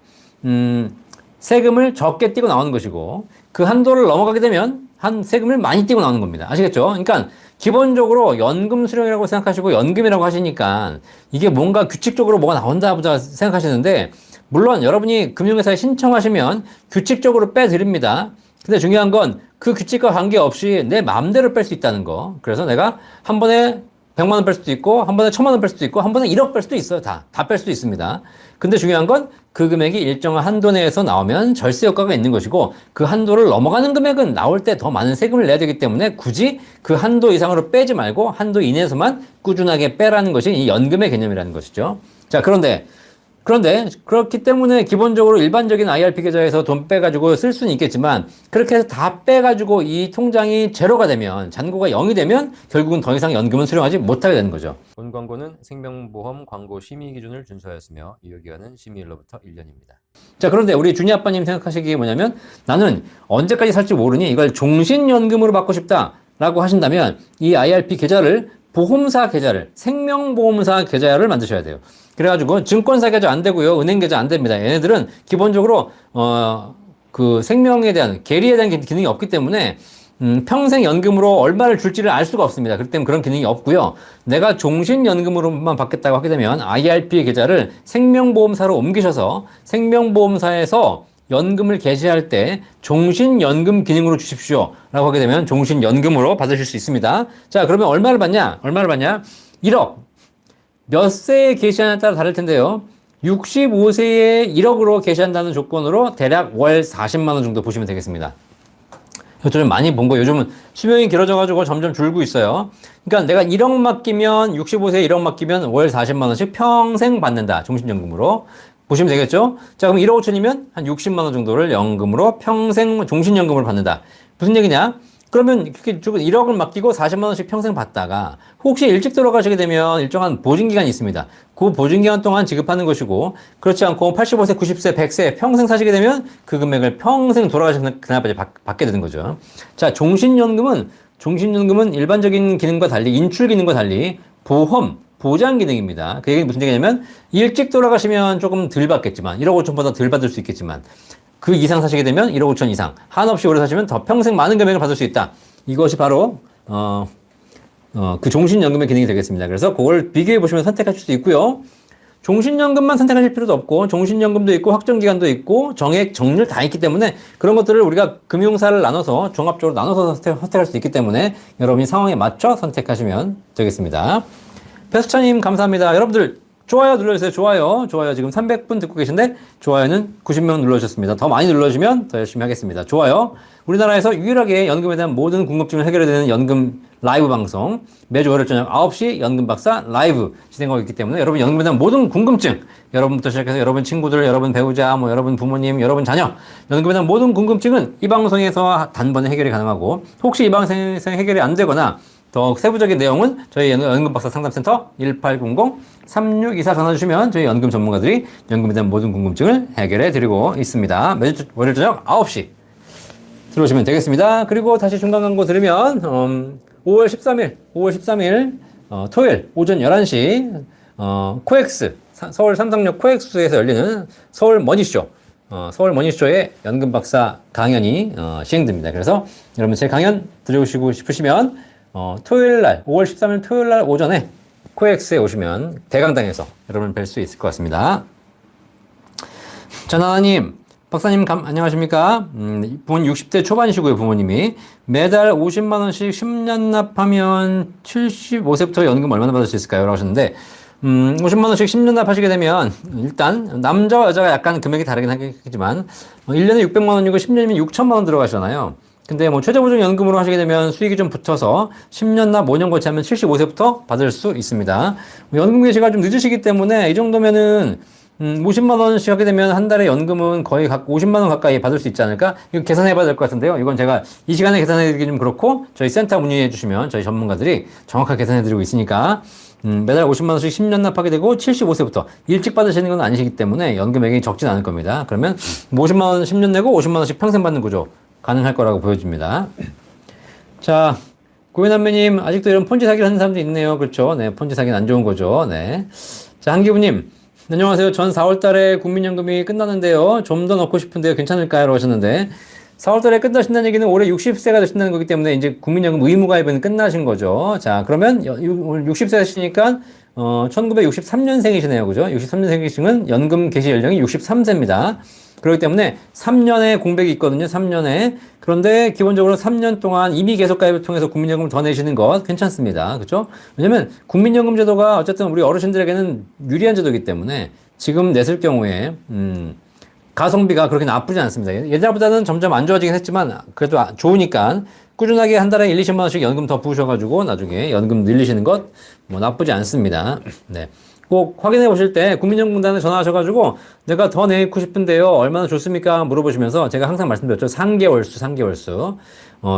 세금을 적게 떼고 나오는 것이고 그 한도를 넘어가게 되면 세금을 많이 떼고 나오는 겁니다. 아시겠죠? 그러니까 기본적으로 연금 수령이라고 생각하시고 연금이라고 하시니까 이게 뭔가 규칙적으로 뭐가 나온다 보다 생각하시는데 물론 여러분이 금융회사에 신청하시면 규칙적으로 빼드립니다. 근데 중요한 건 그 규칙과 관계없이 내 마음대로 뺄 수 있다는 거. 그래서 내가 한 번에 100만 원 뺄 수도 있고 한 번에 1000만 원 뺄 수도 있고 한 번에 1억 뺄 수도 있어요. 다 뺄 수도 있습니다. 근데 중요한 건 그 금액이 일정한 한도 내에서 나오면 절세 효과가 있는 것이고 그 한도를 넘어가는 금액은 나올 때 더 많은 세금을 내야 되기 때문에 굳이 그 한도 이상으로 빼지 말고 한도 이내에서만 꾸준하게 빼라는 것이 이 연금의 개념이라는 것이죠. 자, 그런데 그런데 그렇기 때문에 기본적으로 일반적인 IRP 계좌에서 돈 빼가지고 쓸 수는 있겠지만 그렇게 해서 다 빼가지고 이 통장이 제로가 되면 잔고가 0이 되면 결국은 더 이상 연금은 수령하지 못하게 되는 거죠. 본 광고는 생명보험 광고 심의 기준을 준수하였으며 유효기간은 심의일로부터 1년입니다. 자, 그런데 우리 준이 아빠님 생각하시기에 뭐냐면 나는 언제까지 살지 모르니 이걸 종신연금으로 받고 싶다라고 하신다면 이 IRP 계좌를 보험사 계좌를 생명보험사 계좌를 만드셔야 돼요. 그래가지고 증권사 계좌 안 되고요. 은행 계좌 안 됩니다. 얘네들은 기본적으로 그 생명에 대한 계리에 대한 기능이 없기 때문에 평생 연금으로 얼마를 줄지를 알 수가 없습니다. 그렇기 때문에 그런 기능이 없고요. 내가 종신연금으로만 받겠다고 하게 되면 IRP 계좌를 생명보험사로 옮기셔서 생명보험사에서 연금을 개시할 때 종신연금 기능으로 주십시오 라고 하게 되면 종신연금으로 받으실 수 있습니다. 자, 그러면 얼마를 받냐? 1억. 몇 세에 개시하냐에 따라 다를 텐데요. 65세에 1억으로 개시한다는 조건으로 대략 월 40만 원 정도 보시면 되겠습니다. 요즘 많이 본 거, 요즘은 수명이 길어져가지고 점점 줄고 있어요. 그러니까 내가 1억 맡기면, 65세에 1억 맡기면 월 40만 원씩 평생 받는다. 종신연금으로. 보시면 되겠죠? 자, 그럼 1억 5천이면 한 60만 원 정도를 연금으로 평생 종신연금을 받는다. 무슨 얘기냐? 그러면 이렇게 1억을 맡기고 40만 원씩 평생 받다가 혹시 일찍 돌아가시게 되면 일정한 보증기간이 있습니다. 그 보증기간 동안 지급하는 것이고 그렇지 않고 85세, 90세, 100세 평생 사시게 되면 그 금액을 평생 돌아가시는 그날까지 받게 되는 거죠. 자, 종신연금은 일반적인 기능과 달리 인출 기능과 달리 보장 기능입니다. 그 얘기는 무슨 얘기냐면 일찍 돌아가시면 조금 덜 받겠지만 1억 5천보다 덜 받을 수 있겠지만 그 이상 사시게 되면 1억 5천 이상 한없이 오래 사시면 더 평생 많은 금액을 받을 수 있다. 이것이 바로 그 종신연금의 기능이 되겠습니다. 그래서 그걸 비교해 보시면 선택하실 수 있고요. 종신연금만 선택하실 필요도 없고 종신연금도 있고 확정기간도 있고 정액, 정률 다 있기 때문에 그런 것들을 우리가 금융사를 나눠서 종합적으로 나눠서 선택할 수 있기 때문에 여러분이 상황에 맞춰 선택하시면 되겠습니다. 배수찬님 감사합니다. 여러분들 좋아요 눌러주세요. 좋아요 지금 300분 듣고 계신데 좋아요는 90명 눌러주셨습니다. 더 많이 눌러주시면 더 열심히 하겠습니다. 좋아요. 우리나라에서 유일하게 연금에 대한 모든 궁금증을 해결해드리는 연금 라이브 방송 매주 월요일 저녁 9시 연금박사 라이브 진행하고 있기 때문에 여러분 연금에 대한 모든 궁금증 여러분부터 시작해서 여러분 친구들, 여러분 배우자, 여러분 부모님, 여러분 자녀 연금에 대한 모든 궁금증은 이 방송에서 단번에 해결이 가능하고 혹시 이 방송에서 해결이 안 되거나 더 세부적인 내용은 저희 연금박사 상담센터 1800-3624 전화 주시면 저희 연금 전문가들이 연금에 대한 모든 궁금증을 해결해 드리고 있습니다. 매주 월요일 저녁 9시 들어오시면 되겠습니다. 그리고 다시 중간 광고 들으면 5월 13일 토요일 오전 11시 코엑스 서울 삼성역 코엑스에서 열리는 서울 머니쇼의 연금박사 강연이 시행됩니다. 그래서 여러분 제 강연 들으시고 싶으시면 토요일날 5월 13일 토요일날 오전에 코엑스에 오시면 대강당에서 여러분을 뵐 수 있을 것 같습니다. 전하나님 박사님 안녕하십니까? 부모님 60대 초반이시고요. 부모님이 매달 50만 원씩 10년 납하면 75세부터 연금 얼마나 받을 수 있을까요? 라고 하셨는데 50만 원씩 10년 납하시게 되면 일단 남자와 여자가 약간 금액이 다르긴 하겠지만 1년에 600만 원이고 10년이면 6천만 원 들어가시잖아요. 근데 최저보증연금으로 하시게 되면 수익이 좀 붙어서 10년 납 5년 거치하면 75세부터 받을 수 있습니다. 연금 개시가 좀 늦으시기 때문에 이 정도면은 50만 원씩 하게 되면 한 달에 연금은 거의 50만 원 가까이 받을 수 있지 않을까? 이거 계산해 봐야 될 것 같은데요. 이건 제가 이 시간에 계산해 드리기 좀 그렇고 저희 센터 문의해 주시면 저희 전문가들이 정확하게 계산해 드리고 있으니까 매달 50만 원씩 10년 납하게 되고 75세부터 일찍 받으시는 건 아니시기 때문에 연금액이 적진 않을 겁니다. 그러면 50만 원 10년 내고 50만 원씩 평생 받는 구조 가능할 거라고 보여집니다. 자, 고현남매님 아직도 이런 폰지 사기를 하는 사람도 있네요. 그렇죠? 네, 폰지 사기는 안 좋은 거죠. 네. 자, 한기부님 안녕하세요. 전 4월 달에 국민연금이 끝나는데요. 좀 더 넣고 싶은데요. 괜찮을까요? 라고 하셨는데 4월 달에 끝나신다는 얘기는 올해 60세가 되신다는 거기 때문에 이제 국민연금 의무가입은 끝나신 거죠. 자, 그러면 60세 되시니까 1963년생이시네요. 그죠? 63년생이시면 연금 개시 연령이 63세입니다. 그렇기 때문에 3년의 공백이 있거든요. 3년에. 그런데 기본적으로 3년 동안 이미 계속가입을 통해서 국민연금을 더 내시는 것 괜찮습니다. 그렇죠? 왜냐면 국민연금 제도가 어쨌든 우리 어르신들에게는 유리한 제도이기 때문에 지금 냈을 경우에 가성비가 그렇게 나쁘지 않습니다. 예전보다는 점점 안 좋아지긴 했지만 그래도 좋으니까 꾸준하게 한 달에 1, 20만 원씩 연금 더 부으셔가지고 나중에 연금 늘리시는 것 나쁘지 않습니다. 네. 꼭 확인해 보실 때 국민연금공단에 전화하셔가지고 내가 더 내고 싶은데요. 얼마나 좋습니까? 물어보시면서 제가 항상 말씀드렸죠. 3개월수.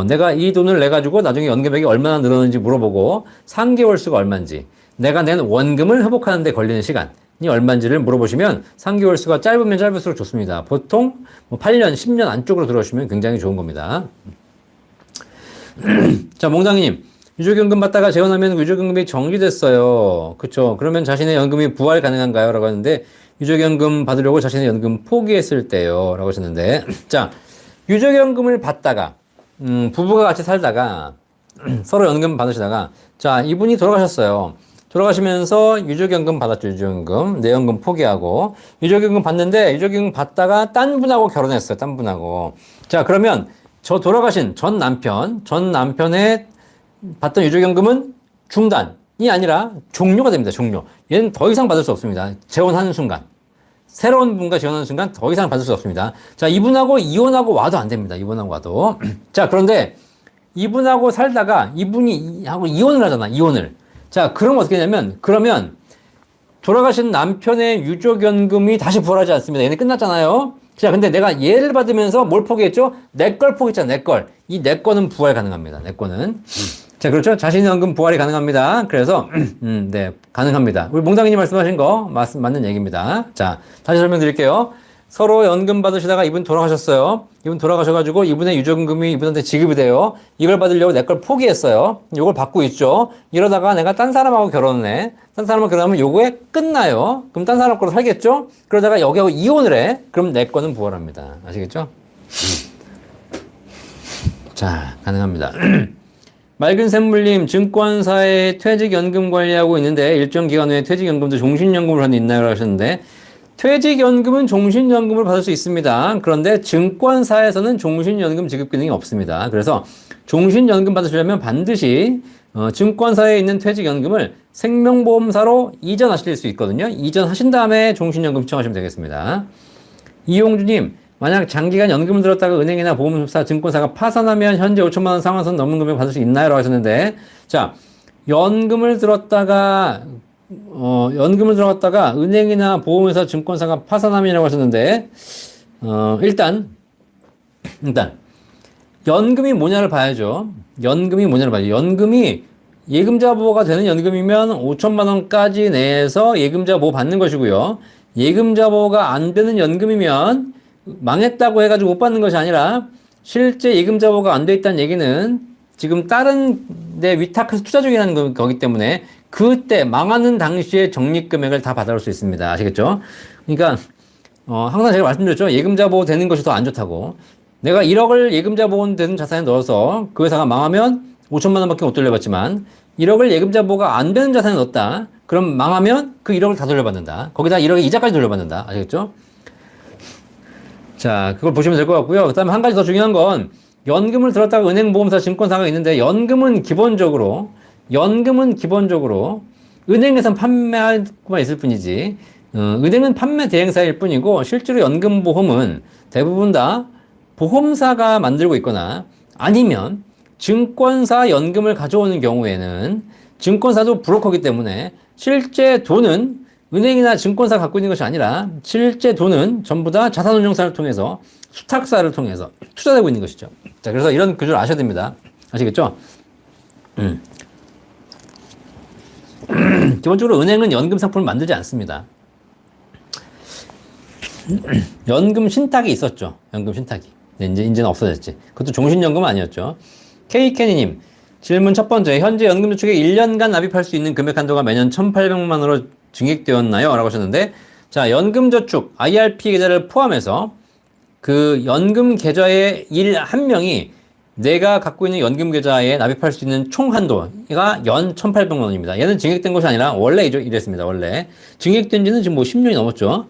내가 이 돈을 내가지고 나중에 연금액이 얼마나 늘었는지 물어보고 3개월수가 얼마인지 내가 낸 원금을 회복하는 데 걸리는 시간이 얼마인지를 물어보시면 3개월수가 짧으면 짧을수록 좋습니다. 보통 8년, 10년 안쪽으로 들어오시면 굉장히 좋은 겁니다. 자, 몽장님. 유족연금 받다가 재혼하면 유족연금이 정지됐어요. 그쵸? 그러면 자신의 연금이 부활 가능한가요? 라고 하는데, 유족연금 받으려고 자신의 연금 포기했을 때요. 라고 하셨는데, 자, 유족연금을 받다가, 부부가 같이 살다가, 서로 연금 받으시다가, 자, 이분이 돌아가셨어요. 돌아가시면서 유족연금 받았죠, 유족연금. 내 연금 포기하고. 유족연금 받는데, 유족연금 받다가 딴 분하고 결혼했어요, 딴 분하고. 자, 그러면, 저 돌아가신 전 남편의 받던 유족연금은 중단이 아니라 종료가 됩니다. 종료. 얘는 더 이상 받을 수 없습니다. 재혼하는 순간. 새로운 분과 재혼하는 순간 더 이상 받을 수 없습니다. 자, 이분하고 이혼하고 와도 안 됩니다. 이분하고 와도. 자, 그런데 이분하고 살다가 이분이 하고 이혼을 하잖아. 이혼을. 자, 그러면 어떻게 되냐면, 그러면 돌아가신 남편의 유족연금이 다시 부활하지 않습니다. 얘는 끝났잖아요. 자, 근데 내가 얘를 받으면서 뭘 포기했죠? 내 걸 포기했잖아, 내 걸. 이 내 거는 부활 가능합니다. 내 거는. 자, 그렇죠? 자신의 연금 부활이 가능합니다. 그래서, 네, 가능합니다. 우리 몽당이님 말씀하신 거 맞는 얘기입니다. 자, 다시 설명드릴게요. 서로 연금 받으시다가 이분 돌아가셨어요. 이분 돌아가셔가지고 이분의 유족연금이 이분한테 지급이 돼요. 이걸 받으려고 내 걸 포기했어요. 이걸 받고 있죠. 이러다가 내가 딴 사람하고 결혼을 해. 딴 사람하고 결혼하면 요거에 끝나요. 그럼 딴 사람 거로 살겠죠? 그러다가 여기하고 이혼을 해. 그럼 내 거는 부활합니다. 아시겠죠? 자, 가능합니다. 맑은 샘물님, 증권사에 퇴직연금 관리하고 있는데 일정 기간 후에 퇴직연금도 종신연금을 하는 있나요? 하셨는데 퇴직연금은 종신연금을 받을 수 있습니다. 그런데 증권사에서는 종신연금 지급 기능이 없습니다. 그래서 종신연금 받으시려면 반드시 증권사에 있는 퇴직연금을 생명보험사로 이전하실 수 있거든요. 이전하신 다음에 종신연금 신청하시면 되겠습니다. 이용주님, 만약 장기간 연금을 들었다가 은행이나 보험사, 증권사가 파산하면 현재 5천만 원 상한선 넘는 금액 받을 수 있나요? 라고 하셨는데, 자, 연금을 들었다가 은행이나 보험회사, 증권사가 파산함이라고 하셨는데, 일단, 연금이 뭐냐를 봐야죠. 연금이 예금자 보호가 되는 연금이면 5천만 원까지 내에서 예금자 보호 받는 것이고요. 예금자 보호가 안 되는 연금이면 망했다고 해가지고 못 받는 것이 아니라 실제 예금자 보호가 안 돼 있다는 얘기는 지금 다른 데 위탁해서 투자 중이라는 거기 때문에 그때 망하는 당시에 적립금액을 다 받아올 수 있습니다. 아시겠죠? 그러니까 항상 제가 말씀드렸죠. 예금자 보호 되는 것이 더 안 좋다고. 내가 1억을 예금자 보호 되는 자산에 넣어서 그 회사가 망하면 5천만 원밖에 못 돌려받지만 1억을 예금자 보호가 안 되는 자산에 넣었다. 그럼 망하면 그 1억을 다 돌려받는다. 거기다 1억의 이자까지 돌려받는다. 아시겠죠? 자, 그걸 보시면 될 것 같고요. 그 다음에 한 가지 더 중요한 건 연금을 들었다가 은행, 보험사, 증권사가 있는데 연금은 기본적으로 은행에선 판매할 수만 있을 뿐이지 은행은 판매 대행사일 뿐이고 실제로 연금보험은 대부분 다 보험사가 만들고 있거나 아니면 증권사 연금을 가져오는 경우에는 증권사도 브로커이기 때문에 실제 돈은 은행이나 증권사 갖고 있는 것이 아니라 실제 돈은 전부 다 자산운용사를 통해서 수탁사를 통해서 투자되고 있는 것이죠. 자, 그래서 이런 구조를 아셔야 됩니다. 아시겠죠? 기본적으로 은행은 연금 상품을 만들지 않습니다. 연금 신탁이 있었죠. 연금 신탁이. 이제는 없어졌지. 그것도 종신연금은 아니었죠. K캐니님, 질문 첫 번째. 현재 연금저축에 1년간 납입할 수 있는 금액 한도가 매년 1,800만 원으로 증액되었나요? 라고 하셨는데, 자, 연금저축, IRP 계좌를 포함해서 그 연금 계좌의 한 명이 내가 갖고 있는 연금 계좌에 납입할 수 있는 총 한도가 연 1,800만 원입니다. 얘는 증액된 것이 아니라 원래 이랬습니다. 원래. 증액된 지는 지금 10년이 넘었죠.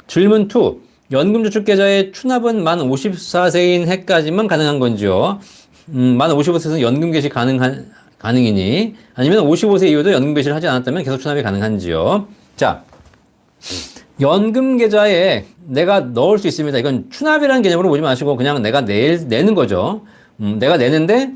질문 2. 연금저축 계좌의 추납은 만 54세인 해까지만 가능한 건지요? 만 55세에서는 연금 개시 가능이니? 아니면 55세 이후도 연금 개시를 하지 않았다면 계속 추납이 가능한지요? 자, 연금 계좌에 내가 넣을 수 있습니다. 이건 추납이라는 개념으로 보지 마시고 그냥 내가 내는 거죠. 내가 내는데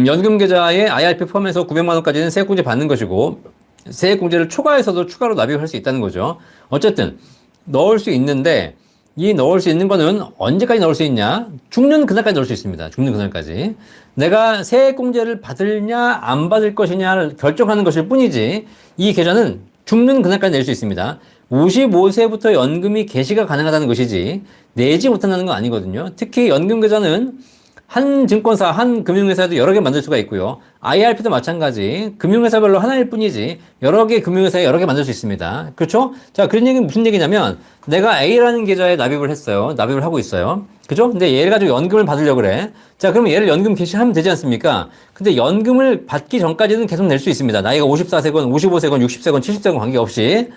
연금 계좌에 IRP 포함해서 900만 원까지는 세액공제 받는 것이고 세액공제를 초과해서도 추가로 납입할 수 있다는 거죠. 어쨌든 넣을 수 있는데 이 넣을 수 있는 거는 언제까지 넣을 수 있냐? 죽는 그날까지 넣을 수 있습니다. 죽는 그날까지. 내가 세액공제를 받을냐 안 받을 것이냐를 결정하는 것일 뿐이지 이 계좌는 죽는 그날까지 낼 수 있습니다. 55세부터 연금이 개시가 가능하다는 것이지 내지 못한다는 건 아니거든요. 특히 연금 계좌는 한 증권사, 한 금융회사도 여러 개 만들 수가 있고요. IRP도 마찬가지. 금융회사별로 하나일 뿐이지 여러 개 금융회사에 여러 개 만들 수 있습니다. 그렇죠? 자, 그런 얘기는 무슨 얘기냐면 내가 A라는 계좌에 납입을 했어요. 납입을 하고 있어요. 그죠? 근데 얘를 가지고 연금을 받으려고 그래. 자, 그러면 얘를 연금 개시하면 되지 않습니까? 근데 연금을 받기 전까지는 계속 낼 수 있습니다. 나이가 54세건, 55세건, 60세건, 70세건 관계없이.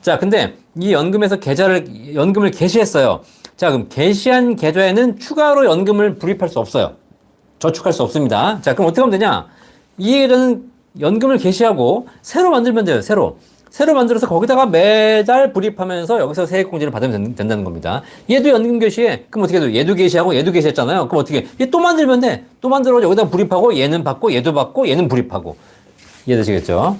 자, 근데 이 연금에서 연금을 개시했어요. 자, 그럼 개시한 계좌에는 추가로 연금을 불입할 수 없어요. 저축할 수 없습니다. 자, 그럼 어떻게 하면 되냐? 이 계좌는 연금을 개시하고 새로 만들면 돼요. 새로 만들어서 거기다가 매달 불입하면서 여기서 세액공제를 받으면 된다는 겁니다. 얘도 연금 개시해. 그럼 어떻게 해도 얘도 개시하고 얘도 개시했잖아요. 그럼 어떻게 얘 또 만들면 돼. 또 만들어 여기다 불입하고 얘는 받고 얘도 받고 얘는 불입하고. 이해되시겠죠?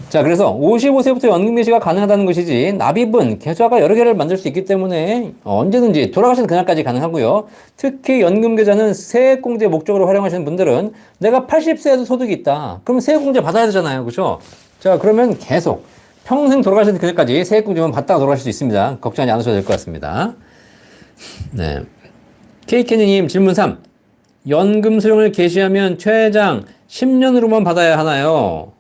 자, 그래서 55세부터 연금 개시가 가능하다는 것이지 납입은 계좌가 여러 개를 만들 수 있기 때문에 언제든지 돌아가시는 그날까지 가능하고요. 특히 연금 계좌는 세액공제 목적으로 활용하시는 분들은 내가 80세에도 소득이 있다. 그럼 세액공제 받아야 되잖아요. 그렇죠? 자, 그러면 계속 평생 돌아가시는 그날까지 세액공제만 받다가 돌아가실 수 있습니다. 걱정하지 않으셔도 될 것 같습니다. 네. 케이케니님 질문 3. 연금 수령을 개시하면 최장 10년으로만 받아야 하나요?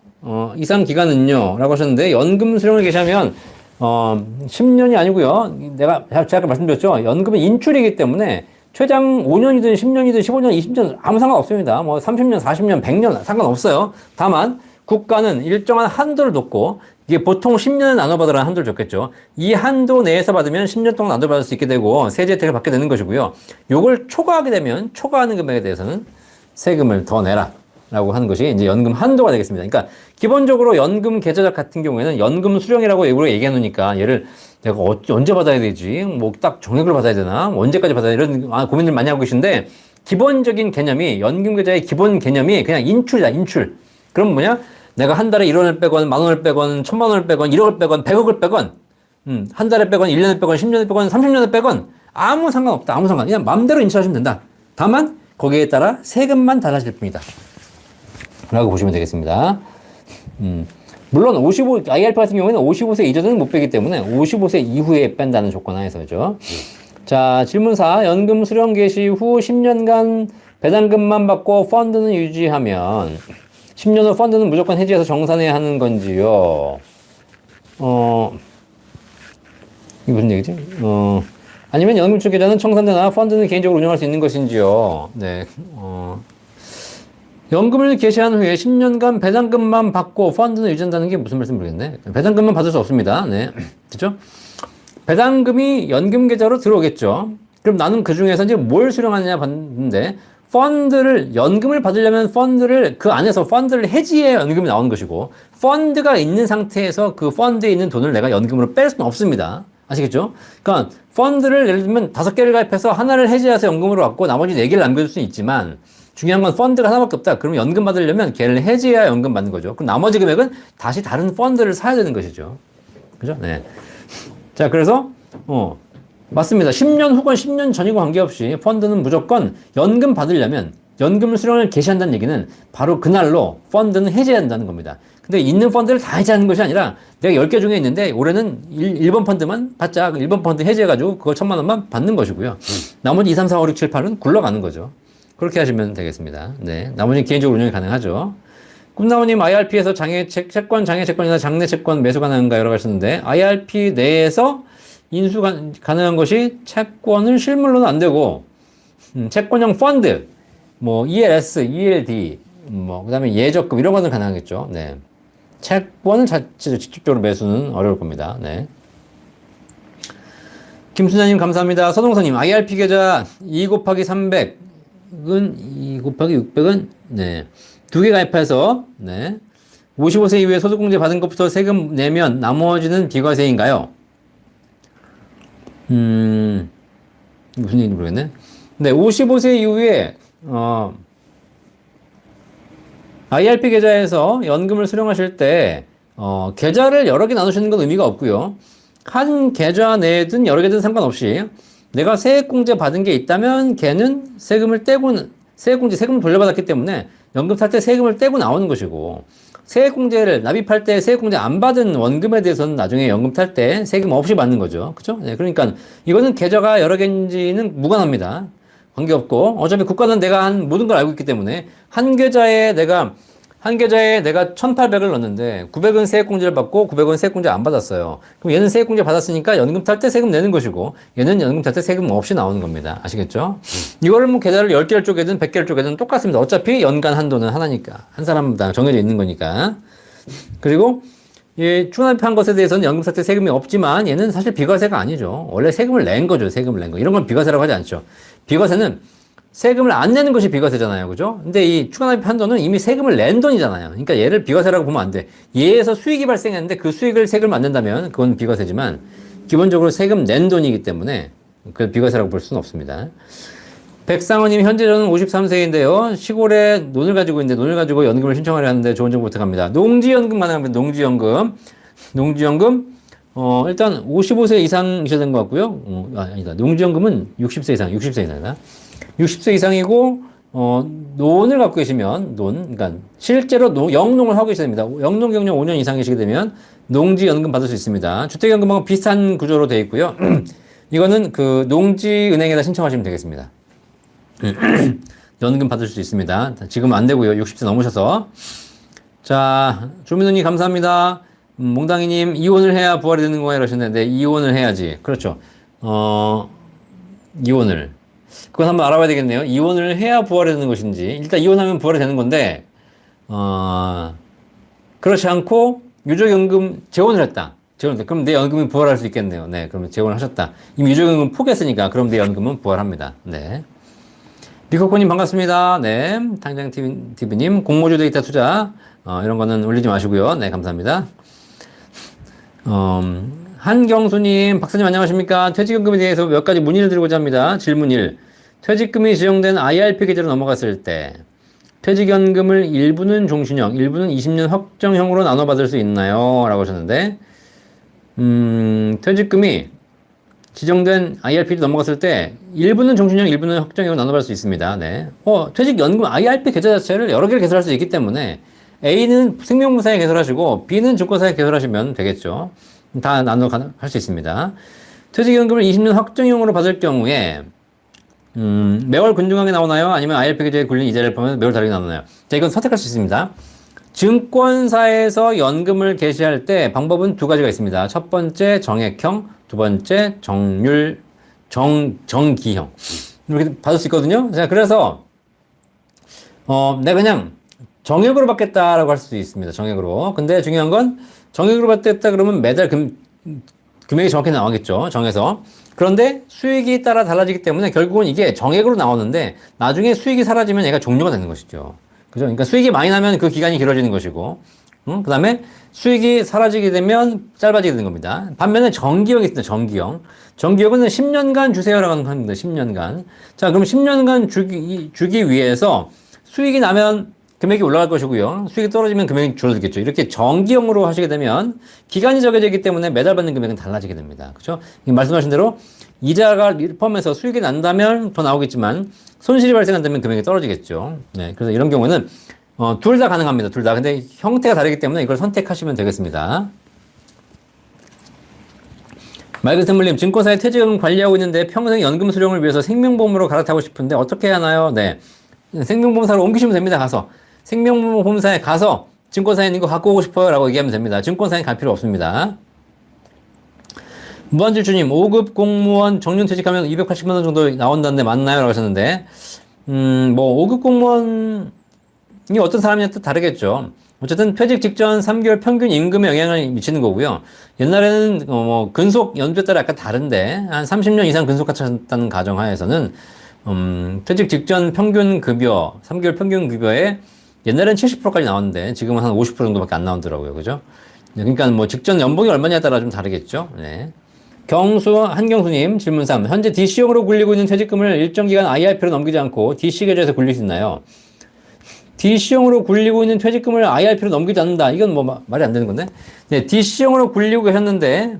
이상 기간은요? 라고 하셨는데, 연금 수령을 개시하면, 10년이 아니고요. 제가 아까 말씀드렸죠. 연금은 인출이기 때문에 최장 5년이든 10년이든 15년, 20년 아무 상관없습니다. 뭐 30년, 40년, 100년 상관없어요. 다만, 국가는 일정한 한도를 뒀고, 이게 보통 10년을 나눠받으라는 한도를 줬겠죠. 이 한도 내에서 받으면 10년 동안 나눠받을 수 있게 되고 세제 혜택을 받게 되는 것이고요. 요걸 초과하게 되면 초과하는 금액에 대해서는 세금을 더 내라 라고 하는 것이 이제 연금 한도가 되겠습니다. 그러니까 기본적으로 연금 계좌 같은 경우에는 연금 수령이라고 우리가 얘기해 놓으니까 얘를 내가 언제 받아야 되지? 뭐 딱 정액을 받아야 되나? 언제까지 받아야 되나? 이런 고민들 많이 하고 계신데 기본적인 개념이 연금 계좌의 기본 개념이 그냥 인출이다. 인출. 그럼 뭐냐? 내가 한 달에 1원을 빼건, 10,000원을 빼건, 1,000,000원을 빼건, 1억을 빼건, 100억을 빼건, 한 달에 빼건, 1년에 빼건, 10년에 빼건, 30년에 빼건, 아무 상관없다. 아무 상관. 그냥 마음대로 인출하시면 된다. 다만, 거기에 따라 세금만 달라질 뿐이다. 라고 보시면 되겠습니다. 물론 IRP 같은 경우에는 55세 이전에는 못 빼기 때문에 55세 이후에 뺀다는 조건 하에서죠. 자, 질문 4. 연금 수령 개시 후 10년간 배당금만 받고 펀드는 유지하면 10년 후 펀드는 무조건 해지해서 정산해야 하는 건지요? 이게 무슨 얘기지? 아니면 연금출 계좌는 청산되나 펀드는 개인적으로 운영할 수 있는 것인지요? 네. 연금을 개시한 후에 10년간 배당금만 받고 펀드는 유지한다는 게 무슨 말인지 모르겠네. 배당금만 받을 수 없습니다. 네. 그죠? 배당금이 연금 계좌로 들어오겠죠. 그럼 나는 그 중에서 이제 뭘 수령하느냐 봤는데, 연금을 받으려면 그 안에서 펀드를 해지해야 연금이 나오는 것이고, 펀드가 있는 상태에서 그 펀드에 있는 돈을 내가 연금으로 뺄 수는 없습니다. 아시겠죠? 그러니까, 펀드를 예를 들면 5개를 가입해서 하나를 해지해서 연금으로 받고 나머지 4개를 남겨둘 수는 있지만, 중요한 건 펀드가 하나밖에 없다. 그러면 연금 받으려면 걔를 해지해야 연금 받는 거죠. 그럼 나머지 금액은 다시 다른 펀드를 사야 되는 것이죠. 그죠? 네. 자, 그래서, 맞습니다. 10년 후건 10년 전이고 관계없이 펀드는 무조건 연금 받으려면 연금 수령을 개시한다는 얘기는 바로 그날로 펀드는 해지한다는 겁니다. 근데 있는 펀드를 다 해지하는 것이 아니라 내가 10개 중에 있는데 올해는 1번 펀드만 받자. 1번 펀드 해지해가지고 그걸 1,000만 원만 받는 것이고요. 나머지 2, 3, 4, 5, 6, 7, 8은 굴러가는 거죠. 그렇게 하시면 되겠습니다. 네. 나머지는 개인적으로 운영이 가능하죠. 꿈나무님 IRP에서 채권, 장애 채권이나 장내 채권 매수 가능한가요? 라고 하셨는데 IRP 내에서 인수 가능한 것이 채권은 실물로는 안 되고, 채권형 펀드, 뭐, ELS, ELD, 뭐, 그 다음에 예적금, 이런 거는 가능하겠죠. 네. 채권은 직접적으로 매수는 어려울 겁니다. 네. 김순자님, 감사합니다. 서동서님, IRP 계좌 2 곱하기 300은, 2 곱하기 600은, 네. 2개 가입해서, 네. 55세 이후에 소득공제 받은 것부터 세금 내면 나머지는 비과세인가요? 무슨 얘기인지 모르겠네. 네, 55세 이후에, IRP 계좌에서 연금을 수령하실 때, 계좌를 여러 개 나누시는 건 의미가 없고요. 한 계좌 내든 여러 개든 상관없이 내가 세액공제 받은 게 있다면 걔는 세금을 세금을 돌려받았기 때문에 연금 탈 때 세금을 떼고 나오는 것이고, 세액공제를 납입할 때 세액공제 안 받은 원금에 대해서는 나중에 연금 탈 때 세금 없이 받는 거죠. 그죠? 네, 그러니까 이거는 계좌가 여러 개인지는 무관합니다. 관계없고, 어차피 국가는 내가 한 모든 걸 알고 있기 때문에 한 계좌에 내가 1,800을 넣었는데 900은 세액공제를 받고 900은 세액공제 안 받았어요. 그럼 얘는 세액공제 받았으니까 연금 탈 때 세금 내는 것이고, 얘는 연금 탈 때 세금 없이 나오는 겁니다. 아시겠죠? 이거를 뭐 계좌를 10개를 쪼개든 100개를 쪼개든 똑같습니다. 어차피 연간 한도는 하나니까. 한 사람당 정해져 있는 거니까. 그리고 이 추납한 것에 대해서는 연금 탈 때 세금이 없지만 얘는 사실 비과세가 아니죠. 원래 세금을 낸 거죠. 세금을 낸 거. 이런 건 비과세라고 하지 않죠. 비과세는 세금을 안 내는 것이 비과세잖아요. 그죠? 근데 이 추가납입 한도는 이미 세금을 낸 돈이잖아요. 그러니까 얘를 비과세라고 보면 안 돼. 얘에서 수익이 발생했는데 그 수익을 세금을 안 낸다면 그건 비과세지만, 기본적으로 세금 낸 돈이기 때문에 그걸 비과세라고 볼 수는 없습니다. 백상호님, 현재 저는 53세인데요. 시골에 논을 가지고 있는데 논을 가지고 연금을 신청하려 하는데 좋은 정보 부탁합니다. 농지연금 가능합니다. 농지연금. 일단 55세 이상이셔야 되는 것 같고요. 아니다. 농지연금은 60세 이상이다. 60세 이상이고, 논을 갖고 계시면, 그러니까 실제로 영농을 하고 계셔야 됩니다. 영농 경력 5년 이상 계시게 되면 농지연금 받을 수 있습니다. 주택연금하고 비슷한 구조로 되어 있고요. 이거는 그 농지은행에다 신청하시면 되겠습니다. 연금 받을 수 있습니다. 지금 안 되고요. 60세 넘으셔서. 자, 조민우님 감사합니다. 몽당이님, 이혼을 해야 부활이 되는 거야 이러셨는데, 이혼을 해야지. 그렇죠. 이혼을. 그건 한번 알아봐야 되겠네요. 이혼을 해야 부활이 되는 것인지. 일단 이혼하면 부활이 되는 건데, 그렇지 않고 유족연금 재혼을 했다. 그럼 내 연금이 부활할 수 있겠네요. 네, 그러면 재혼을 하셨다. 이미 유족연금 포기했으니까 그럼 내 연금은 부활합니다. 네. 비코코님 반갑습니다. 네. 당장TV님, 공모주 데이터 투자, 이런 거는 올리지 마시고요. 네, 감사합니다. 한경수님, 박사님 안녕하십니까? 퇴직연금에 대해서 몇 가지 문의를 드리고자 합니다. 질문 1. 퇴직금이 지정된 IRP 계좌로 넘어갔을 때 퇴직연금을 일부는 종신형, 일부는 20년 확정형으로 나눠 받을 수 있나요? 라고 하셨는데, 퇴직금이 지정된 IRP로 넘어갔을 때 일부는 종신형, 일부는 확정형으로 나눠 받을 수 있습니다. 네. 퇴직연금 IRP 계좌 자체를 여러 개를 개설할 수 있기 때문에 A는 생명보험사에 개설하시고 B는 증권사에 개설하시면 되겠죠. 다 나눠 할 수 있습니다. 퇴직연금을 20년 확정형으로 받을 경우에 매월 균등하게 나오나요? 아니면 IRP 계좌에 굴린 이자를 포함해서 매월 다르게 나오나요? 자, 이건 선택할 수 있습니다. 증권사에서 연금을 개시할 때 방법은 두 가지가 있습니다. 첫 번째 정액형, 두 번째 정기형. 이렇게 받을 수 있거든요. 자, 그래서 내가 그냥 정액으로 받겠다라고 할 수도 있습니다. 정액으로. 근데 중요한 건 정액으로 받겠다 그러면 매달 금액이 정확히 나오겠죠. 정해서. 그런데 수익이 따라 달라지기 때문에 결국은 이게 정액으로 나오는데 나중에 수익이 사라지면 얘가 종료가 되는 것이죠. 그죠? 그러니까 수익이 많이 나면 그 기간이 길어지는 것이고, 그 다음에 수익이 사라지게 되면 짧아지게 되는 겁니다. 반면에 정기형이 있습니다. 정기형은 10년간 주세요라고 합니다. 10년간. 자, 그럼 10년간 주기 위해서 수익이 나면 금액이 올라갈 것이고요. 수익이 떨어지면 금액이 줄어들겠죠. 이렇게 정기형으로 하시게 되면 기간이 정해지기 때문에 매달 받는 금액은 달라지게 됩니다. 그렇죠? 말씀하신 대로 이자가 포함해서 수익이 난다면 더 나오겠지만 손실이 발생한다면 금액이 떨어지겠죠. 네, 그래서 이런 경우는 둘 다 가능합니다. 둘 다. 근데 형태가 다르기 때문에 이걸 선택하시면 되겠습니다. 맑은 샘물님, 증권사에 퇴직금 관리하고 있는데 평생 연금 수령을 위해서 생명보험으로 갈아타고 싶은데 어떻게 해야 하나요? 네, 생명보험사로 옮기시면 됩니다. 가서 생명보험사에 가서 증권사에 있는 거 갖고 오고 싶어요 라고 얘기하면 됩니다. 증권사에 갈 필요 없습니다. 무한질주님, 5급 공무원 정년퇴직하면 280만원 정도 나온다는데 맞나요? 라고 하셨는데 5급 공무원이 어떤 사람이냐에 또 다르겠죠. 어쨌든 퇴직 직전 3개월 평균 임금에 영향을 미치는 거고요. 옛날에는 근속 연수에 따라 약간 다른데 한 30년 이상 근속하셨다는 가정하에서는 퇴직 직전 평균 급여, 3개월 평균 급여에 옛날엔 70%까지 나왔는데 지금은 한 50% 정도밖에 안 나오더라고요. 그죠? 그러니까 직전 연봉이 얼마냐에 따라 좀 다르겠죠. 네. 한경수님 질문 3. 현재 DC형으로 굴리고 있는 퇴직금을 일정 기간 IRP로 넘기지 않고 DC 계좌에서 굴릴 수 있나요? DC형으로 굴리고 있는 퇴직금을 IRP로 넘기지 않는다. 이건 뭐 말이 안 되는 건데. 네, DC형으로 굴리고 계셨는데,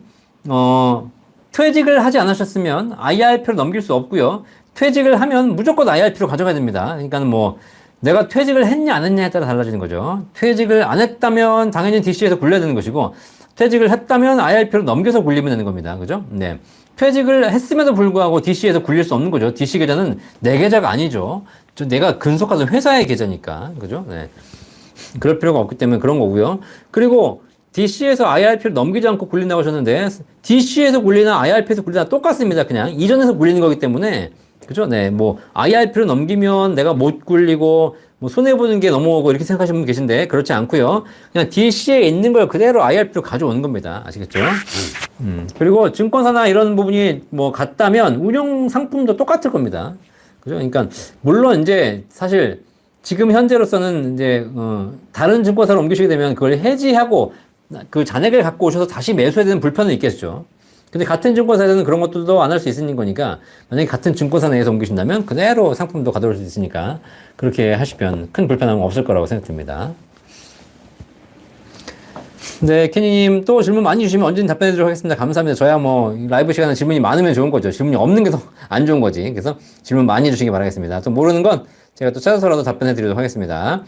퇴직을 하지 않으셨으면 IRP로 넘길 수 없고요. 퇴직을 하면 무조건 IRP로 가져가야 됩니다. 그러니까 뭐, 내가 퇴직을 했냐 안 했냐에 따라 달라지는 거죠. 퇴직을 안 했다면 당연히 DC에서 굴려야 되는 것이고, 퇴직을 했다면 IRP로 넘겨서 굴리면 되는 겁니다. 그죠? 네. 퇴직을 했음에도 불구하고 DC에서 굴릴 수 없는 거죠. DC 계좌는 내 계좌가 아니죠. 내가 근속하던 회사의 계좌니까. 그죠? 네. 그럴 필요가 없기 때문에 그런 거고요. 그리고 DC에서 IRP를 넘기지 않고 굴린다고 하셨는데, DC에서 굴리나 IRP에서 굴리나 똑같습니다. 그냥 이전에서 굴리는 거기 때문에. 그죠? 네. 뭐, IRP로 넘기면 내가 못 굴리고, 뭐, 손해보는 게 넘어오고 이렇게 생각하시는 분 계신데, 그렇지 않고요. 그냥 DC에 있는 걸 그대로 IRP로 가져오는 겁니다. 아시겠죠? 그리고 증권사나 이런 부분이 뭐 같다면 운용 상품도 똑같을 겁니다. 그죠? 그러니까, 물론 이제 사실 지금 현재로서는 이제, 다른 증권사로 옮기시게 되면 그걸 해지하고 그 잔액을 갖고 오셔서 다시 매수해야 되는 불편은 있겠죠. 근데 같은 증권사에서는 그런 것들도 안 할 수 있는 거니까 만약에 같은 증권사 내에서 옮기신다면 그대로 상품도 가져올 수 있으니까 그렇게 하시면 큰 불편함은 없을 거라고 생각됩니다. 네, 케니님 또 질문 많이 주시면 언제든 답변해 드리도록 하겠습니다. 감사합니다. 저야 뭐 라이브 시간에 질문이 많으면 좋은 거죠. 질문이 없는 게 더 안 좋은 거지. 그래서 질문 많이 주시기 바라겠습니다. 또 모르는 건 제가 또 찾아서라도 답변해 드리도록 하겠습니다.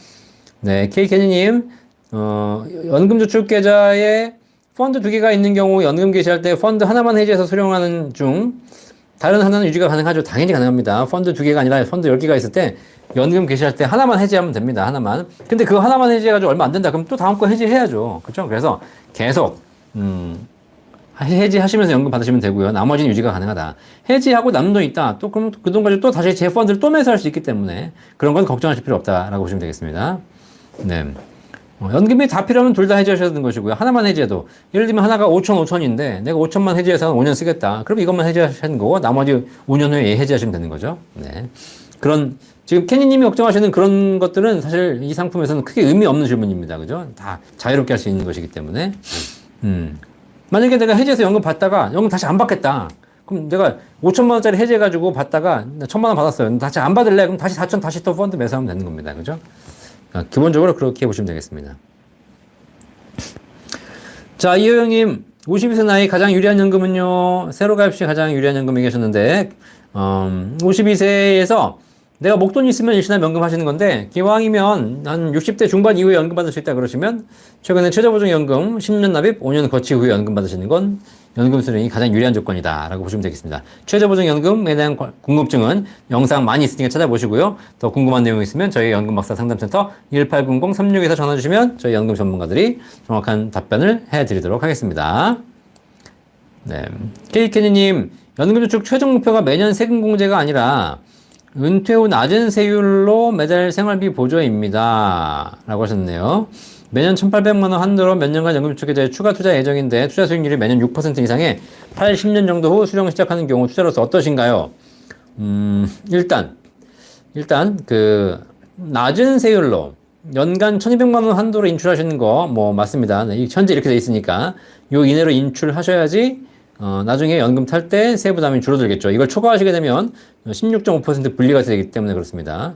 네, 케니님 연금저축계좌에 펀드 2개가 있는 경우 연금 개시할 때 펀드 하나만 해지해서 수령하는 중 다른 하나는 유지가 가능하죠. 당연히 가능합니다. 펀드 2개가 아니라 펀드 10개가 있을 때 연금 개시할 때 하나만 해지하면 됩니다. 하나만. 근데 그거 하나만 해지해가지고 얼마 안 된다. 그럼 또 다음 거 해지해야죠. 그렇죠? 그래서 계속 해지하시면서 연금 받으시면 되고요. 나머지는 유지가 가능하다. 해지하고 남는 돈 있다. 또 그럼 그 돈 가지고 또 다시 제 펀드를 또 매수할 수 있기 때문에 그런 건 걱정하실 필요 없다라고 보시면 되겠습니다. 네. 연금이 다 필요하면 둘 다 해지하셔야 되는 것이고요. 하나만 해지해도 예를 들면 하나가 5,000인데 내가 5,000만 해지해서 5년 쓰겠다. 그럼 이것만 해지하시는 거고 나머지 5년 후에 해지하시면 되는 거죠. 네. 그런 지금 케니님이 걱정하시는 그런 것들은 사실 이 상품에서는 크게 의미 없는 질문입니다. 그죠? 다 자유롭게 할 수 있는 것이기 때문에 만약에 내가 해지해서 연금 받다가 연금 다시 안 받겠다. 그럼 내가 5천만 원짜리 해지해가지고 받다가 1,000만 원 받았어요. 다시 안 받을래? 그럼 다시 4천 다시 또 펀드 매수하면 되는 겁니다. 그죠? 기본적으로 그렇게 보시면 되겠습니다. 자, 이효영님, 52세 나이 가장 유리한 연금은요, 새로 가입 시 가장 유리한 연금 얘기하셨는데, 52세에서 내가 목돈이 있으면 일시납 연금 하시는 건데, 기왕이면 한 60대 중반 이후에 연금 받을 수 있다 그러시면, 최근에 최저보증연금 10년 납입, 5년 거치 후에 연금 받으시는 건 연금 수령이 가장 유리한 조건이다 라고 보시면 되겠습니다. 최저보증연금에 대한 궁금증은 영상 많이 있으니까 찾아보시고요. 더 궁금한 내용이 있으면 저희 연금박사 상담센터 1800-36에서 전화 주시면 저희 연금 전문가들이 정확한 답변을 해드리도록 하겠습니다. 네, 케이케니님, 연금저축 최종 목표가 매년 세금 공제가 아니라 은퇴 후 낮은 세율로 매달 생활비 보조입니다 라고 하셨네요. 매년 1,800만 원 한도로 몇 년간 연금저축계좌에 추가 투자 예정인데 투자 수익률이 매년 6% 이상의 80년 정도 후 수령 시작하는 경우 투자로서 어떠신가요? 일단 그 낮은 세율로 연간 1,200만 원 한도로 인출하시는 거 뭐 맞습니다. 네, 현재 이렇게 돼 있으니까 요 이내로 인출하셔야지 나중에 연금 탈 때 세부담이 줄어들겠죠. 이걸 초과하시게 되면 16.5% 분리가 되기 때문에 그렇습니다.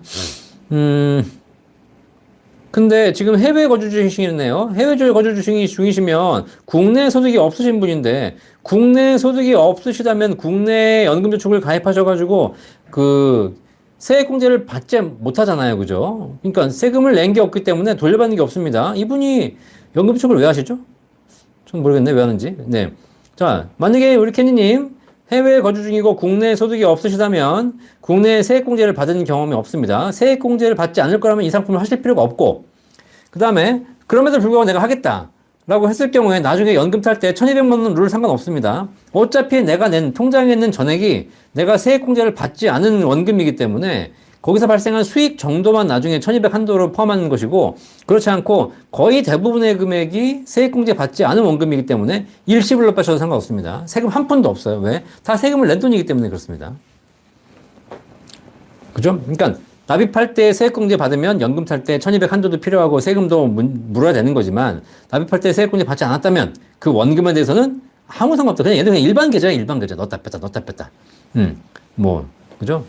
근데 지금 해외 거주 중이시네요. 해외 거주 중이시면 국내 소득이 없으신 분인데 국내 소득이 없으시다면 국내 연금저축을 가입하셔가지고 그 세액공제를 받지 못하잖아요. 그죠? 그러니까 세금을 낸 게 없기 때문에 돌려받는 게 없습니다. 이분이 연금저축을 왜 하시죠? 전 모르겠네. 왜 하는지. 네. 자, 만약에 우리 케니님 해외 거주 중이고 국내 소득이 없으시다면 국내 세액공제를 받은 경험이 없습니다. 세액공제를 받지 않을 거라면 이 상품을 하실 필요가 없고 그 다음에 그럼에도 불구하고 내가 하겠다 라고 했을 경우에 나중에 연금 탈 때 1,200만 원 룰 상관없습니다. 어차피 내가 낸 통장에 있는 전액이 내가 세액공제를 받지 않은 원금이기 때문에 거기서 발생한 수익 정도만 나중에 1,200 한도로 포함하는 것이고 그렇지 않고 거의 대부분의 금액이 세액공제 받지 않은 원금이기 때문에 일시불로 빼셔도 상관없습니다. 세금 한 푼도 없어요. 왜? 다 세금을 낸 돈이기 때문에 그렇습니다. 그죠? 그러니까 납입할 때 세액공제 받으면 연금 탈 때 1,200 한도도 필요하고 세금도 물어야 되는 거지만 납입할 때 세액공제 받지 않았다면 그 원금에 대해서는 아무 상관없다. 그냥 얘들 그냥 일반 계좌야 일반 계좌. 넣었다 뺐다 넣었다 뺐다. 뭐 그죠?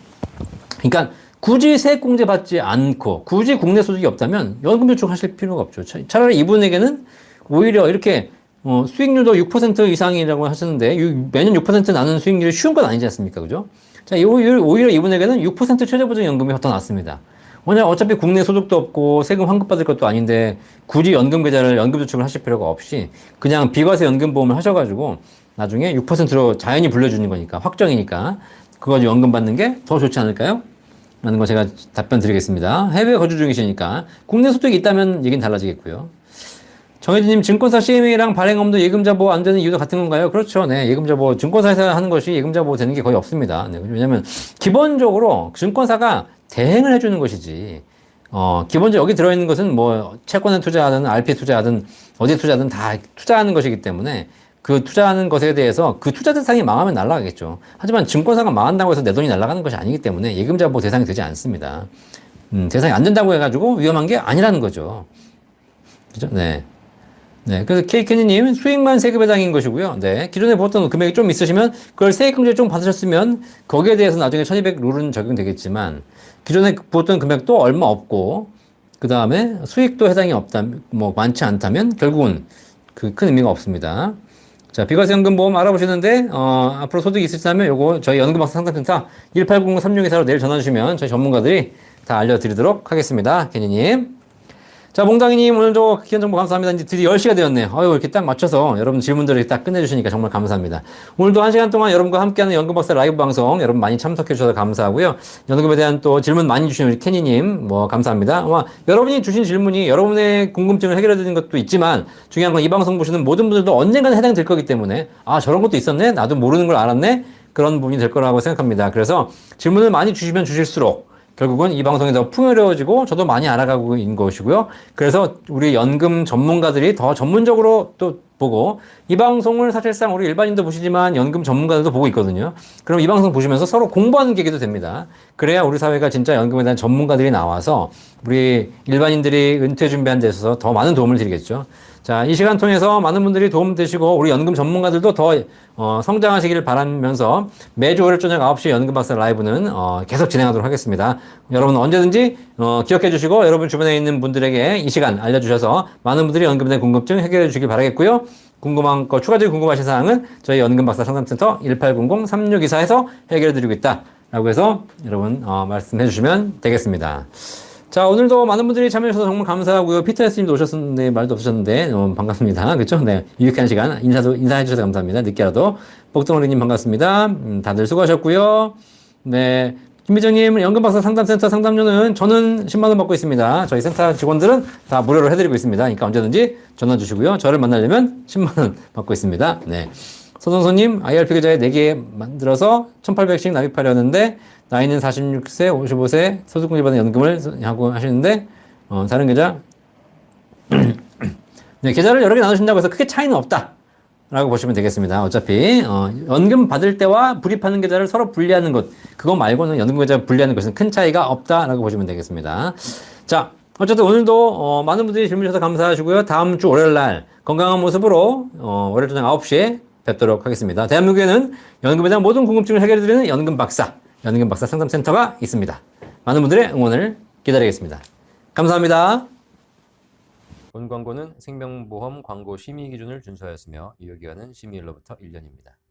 그러니까 굳이 세액공제 받지 않고 굳이 국내 소득이 없다면 연금 저축하실 필요가 없죠. 차라리 이분에게는 오히려 이렇게 수익률도 6% 이상이라고 하시는데 매년 6% 나는 수익률이 쉬운 건 아니지 않습니까? 그죠? 자, 오히려 이분에게는 6% 최저보장연금이 더 낫습니다. 왜냐 어차피 국내 소득도 없고 세금 환급받을 것도 아닌데 굳이 연금 계좌를 연금 저축을 하실 필요가 없이 그냥 비과세 연금보험을 하셔가지고 나중에 6%로 자연히 불려주는 거니까 확정이니까 그거 연금 받는 게 더 좋지 않을까요? 라는 거 제가 답변 드리겠습니다. 해외 거주 중이시니까 국내 소득이 있다면 얘기는 달라지겠고요. 정혜진님, 증권사 CMA랑 발행업도 예금자 보호 안 되는 이유도 같은 건가요? 그렇죠. 네. 예금자 보호, 증권사에서 하는 것이 예금자 보호 되는 게 거의 없습니다. 네. 왜냐면, 기본적으로 증권사가 대행을 해주는 것이지, 기본적으로 여기 들어있는 것은 뭐, 채권에 투자하든, RP에 투자하든, 어디에 투자하든 다 투자하는 것이기 때문에, 그 투자하는 것에 대해서 그 투자 대상이 망하면 날아가겠죠. 하지만 증권사가 망한다고 해서 내 돈이 날아가는 것이 아니기 때문에 예금자 보호 대상이 되지 않습니다. 대상이 안 된다고 해가지고 위험한 게 아니라는 거죠. 그죠? 네. 네. 그래서 케이크니님 수익만 세금 해당인 것이고요. 네. 기존에 보았던 금액이 좀 있으시면 그걸 세액공제 좀 받으셨으면 거기에 대해서 나중에 1200 룰은 적용되겠지만 기존에 보았던 금액도 얼마 없고 그 다음에 수익도 해당이 없다, 뭐 많지 않다면 결국은 그 큰 의미가 없습니다. 자, 비과세연금보험 알아보시는데, 앞으로 소득이 있으시다면 요거 저희 연금박사 상담센터 1800-3624로 내일 전화 주시면 저희 전문가들이 다 알려드리도록 하겠습니다. 케니님. 자, 몽당이님 오늘도 귀한 정보 감사합니다. 이제 드디어 10시가 되었네요. 아유, 이렇게 딱 맞춰서 여러분 질문들을 딱 끝내주시니까 정말 감사합니다. 오늘도 1시간 동안 여러분과 함께하는 연금박사 라이브 방송 여러분 많이 참석해 주셔서 감사하고요. 연금에 대한 또 질문 많이 주신 우리 케니님 뭐 감사합니다. 아마 여러분이 주신 질문이 여러분의 궁금증을 해결해 드리는 것도 있지만 중요한 건 이 방송 보시는 모든 분들도 언젠가는 해당될 거기 때문에 아, 저런 것도 있었네? 나도 모르는 걸 알았네? 그런 부분이 될 거라고 생각합니다. 그래서 질문을 많이 주시면 주실수록 결국은 이 방송이 더 풍요로워지고 저도 많이 알아가고 있는 것이고요. 그래서 우리 연금 전문가들이 더 전문적으로 또 보고 이 방송을 사실상 우리 일반인도 보시지만 연금 전문가들도 보고 있거든요. 그럼 이 방송 보시면서 서로 공부하는 계기도 됩니다. 그래야 우리 사회가 진짜 연금에 대한 전문가들이 나와서 우리 일반인들이 은퇴 준비하는 데 있어서 더 많은 도움을 드리겠죠. 자, 이 시간 통해서 많은 분들이 도움 되시고 우리 연금 전문가들도 더 성장하시기를 바라면서 매주 월요일 저녁 9시 연금박사 라이브는 계속 진행하도록 하겠습니다. 여러분 언제든지 기억해 주시고 여러분 주변에 있는 분들에게 이 시간 알려주셔서 많은 분들이 연금에 대한 궁금증 해결해 주시길 바라겠고요. 궁금한 거 추가적으로 궁금하신 사항은 저희 연금박사 상담센터 1800-3624에서 해결해 드리고 있다 라고 해서 여러분 말씀해 주시면 되겠습니다. 자, 오늘도 많은 분들이 참여해주셔서 정말 감사하고요. 피터스님도 오셨는데 말도 없으셨는데 반갑습니다. 그렇죠? 네, 유익한 시간 인사해 주셔서 감사합니다. 늦게라도 복덩어리님 반갑습니다. 다들 수고하셨고요. 네, 김미정님 연금박사 상담센터 상담료는 저는 10만 원 받고 있습니다. 저희 센터 직원들은 다 무료로 해드리고 있습니다. 그러니까 언제든지 전화 주시고요. 저를 만나려면 10만 원 받고 있습니다. 네. 서동서님 IRP 계좌에 4개 만들어서 1,800씩 납입하려는데 나이는 46세, 55세 소득공제 받은 연금을 하고 하시는데 다른 계좌 네, 계좌를 여러 개 나누신다고 해서 크게 차이는 없다 라고 보시면 되겠습니다. 어차피 연금 받을 때와 불입하는 계좌를 서로 분리하는 것 그거 말고는 연금 계좌 분리하는 것은 큰 차이가 없다 라고 보시면 되겠습니다. 자, 어쨌든 오늘도 많은 분들이 질문 주셔서 감사하시고요. 다음 주 월요일 날 건강한 모습으로 월요일 저녁 9시에 뵙도록 하겠습니다. 대한민국에는 연금에 대한 모든 궁금증을 해결해드리는 연금박사 상담센터가 있습니다. 많은 분들의 응원을 기다리겠습니다. 감사합니다. 본 광고는 생명보험 광고 심의 기준을 준수하였으며 유효기간은 심의일로부터 1년입니다.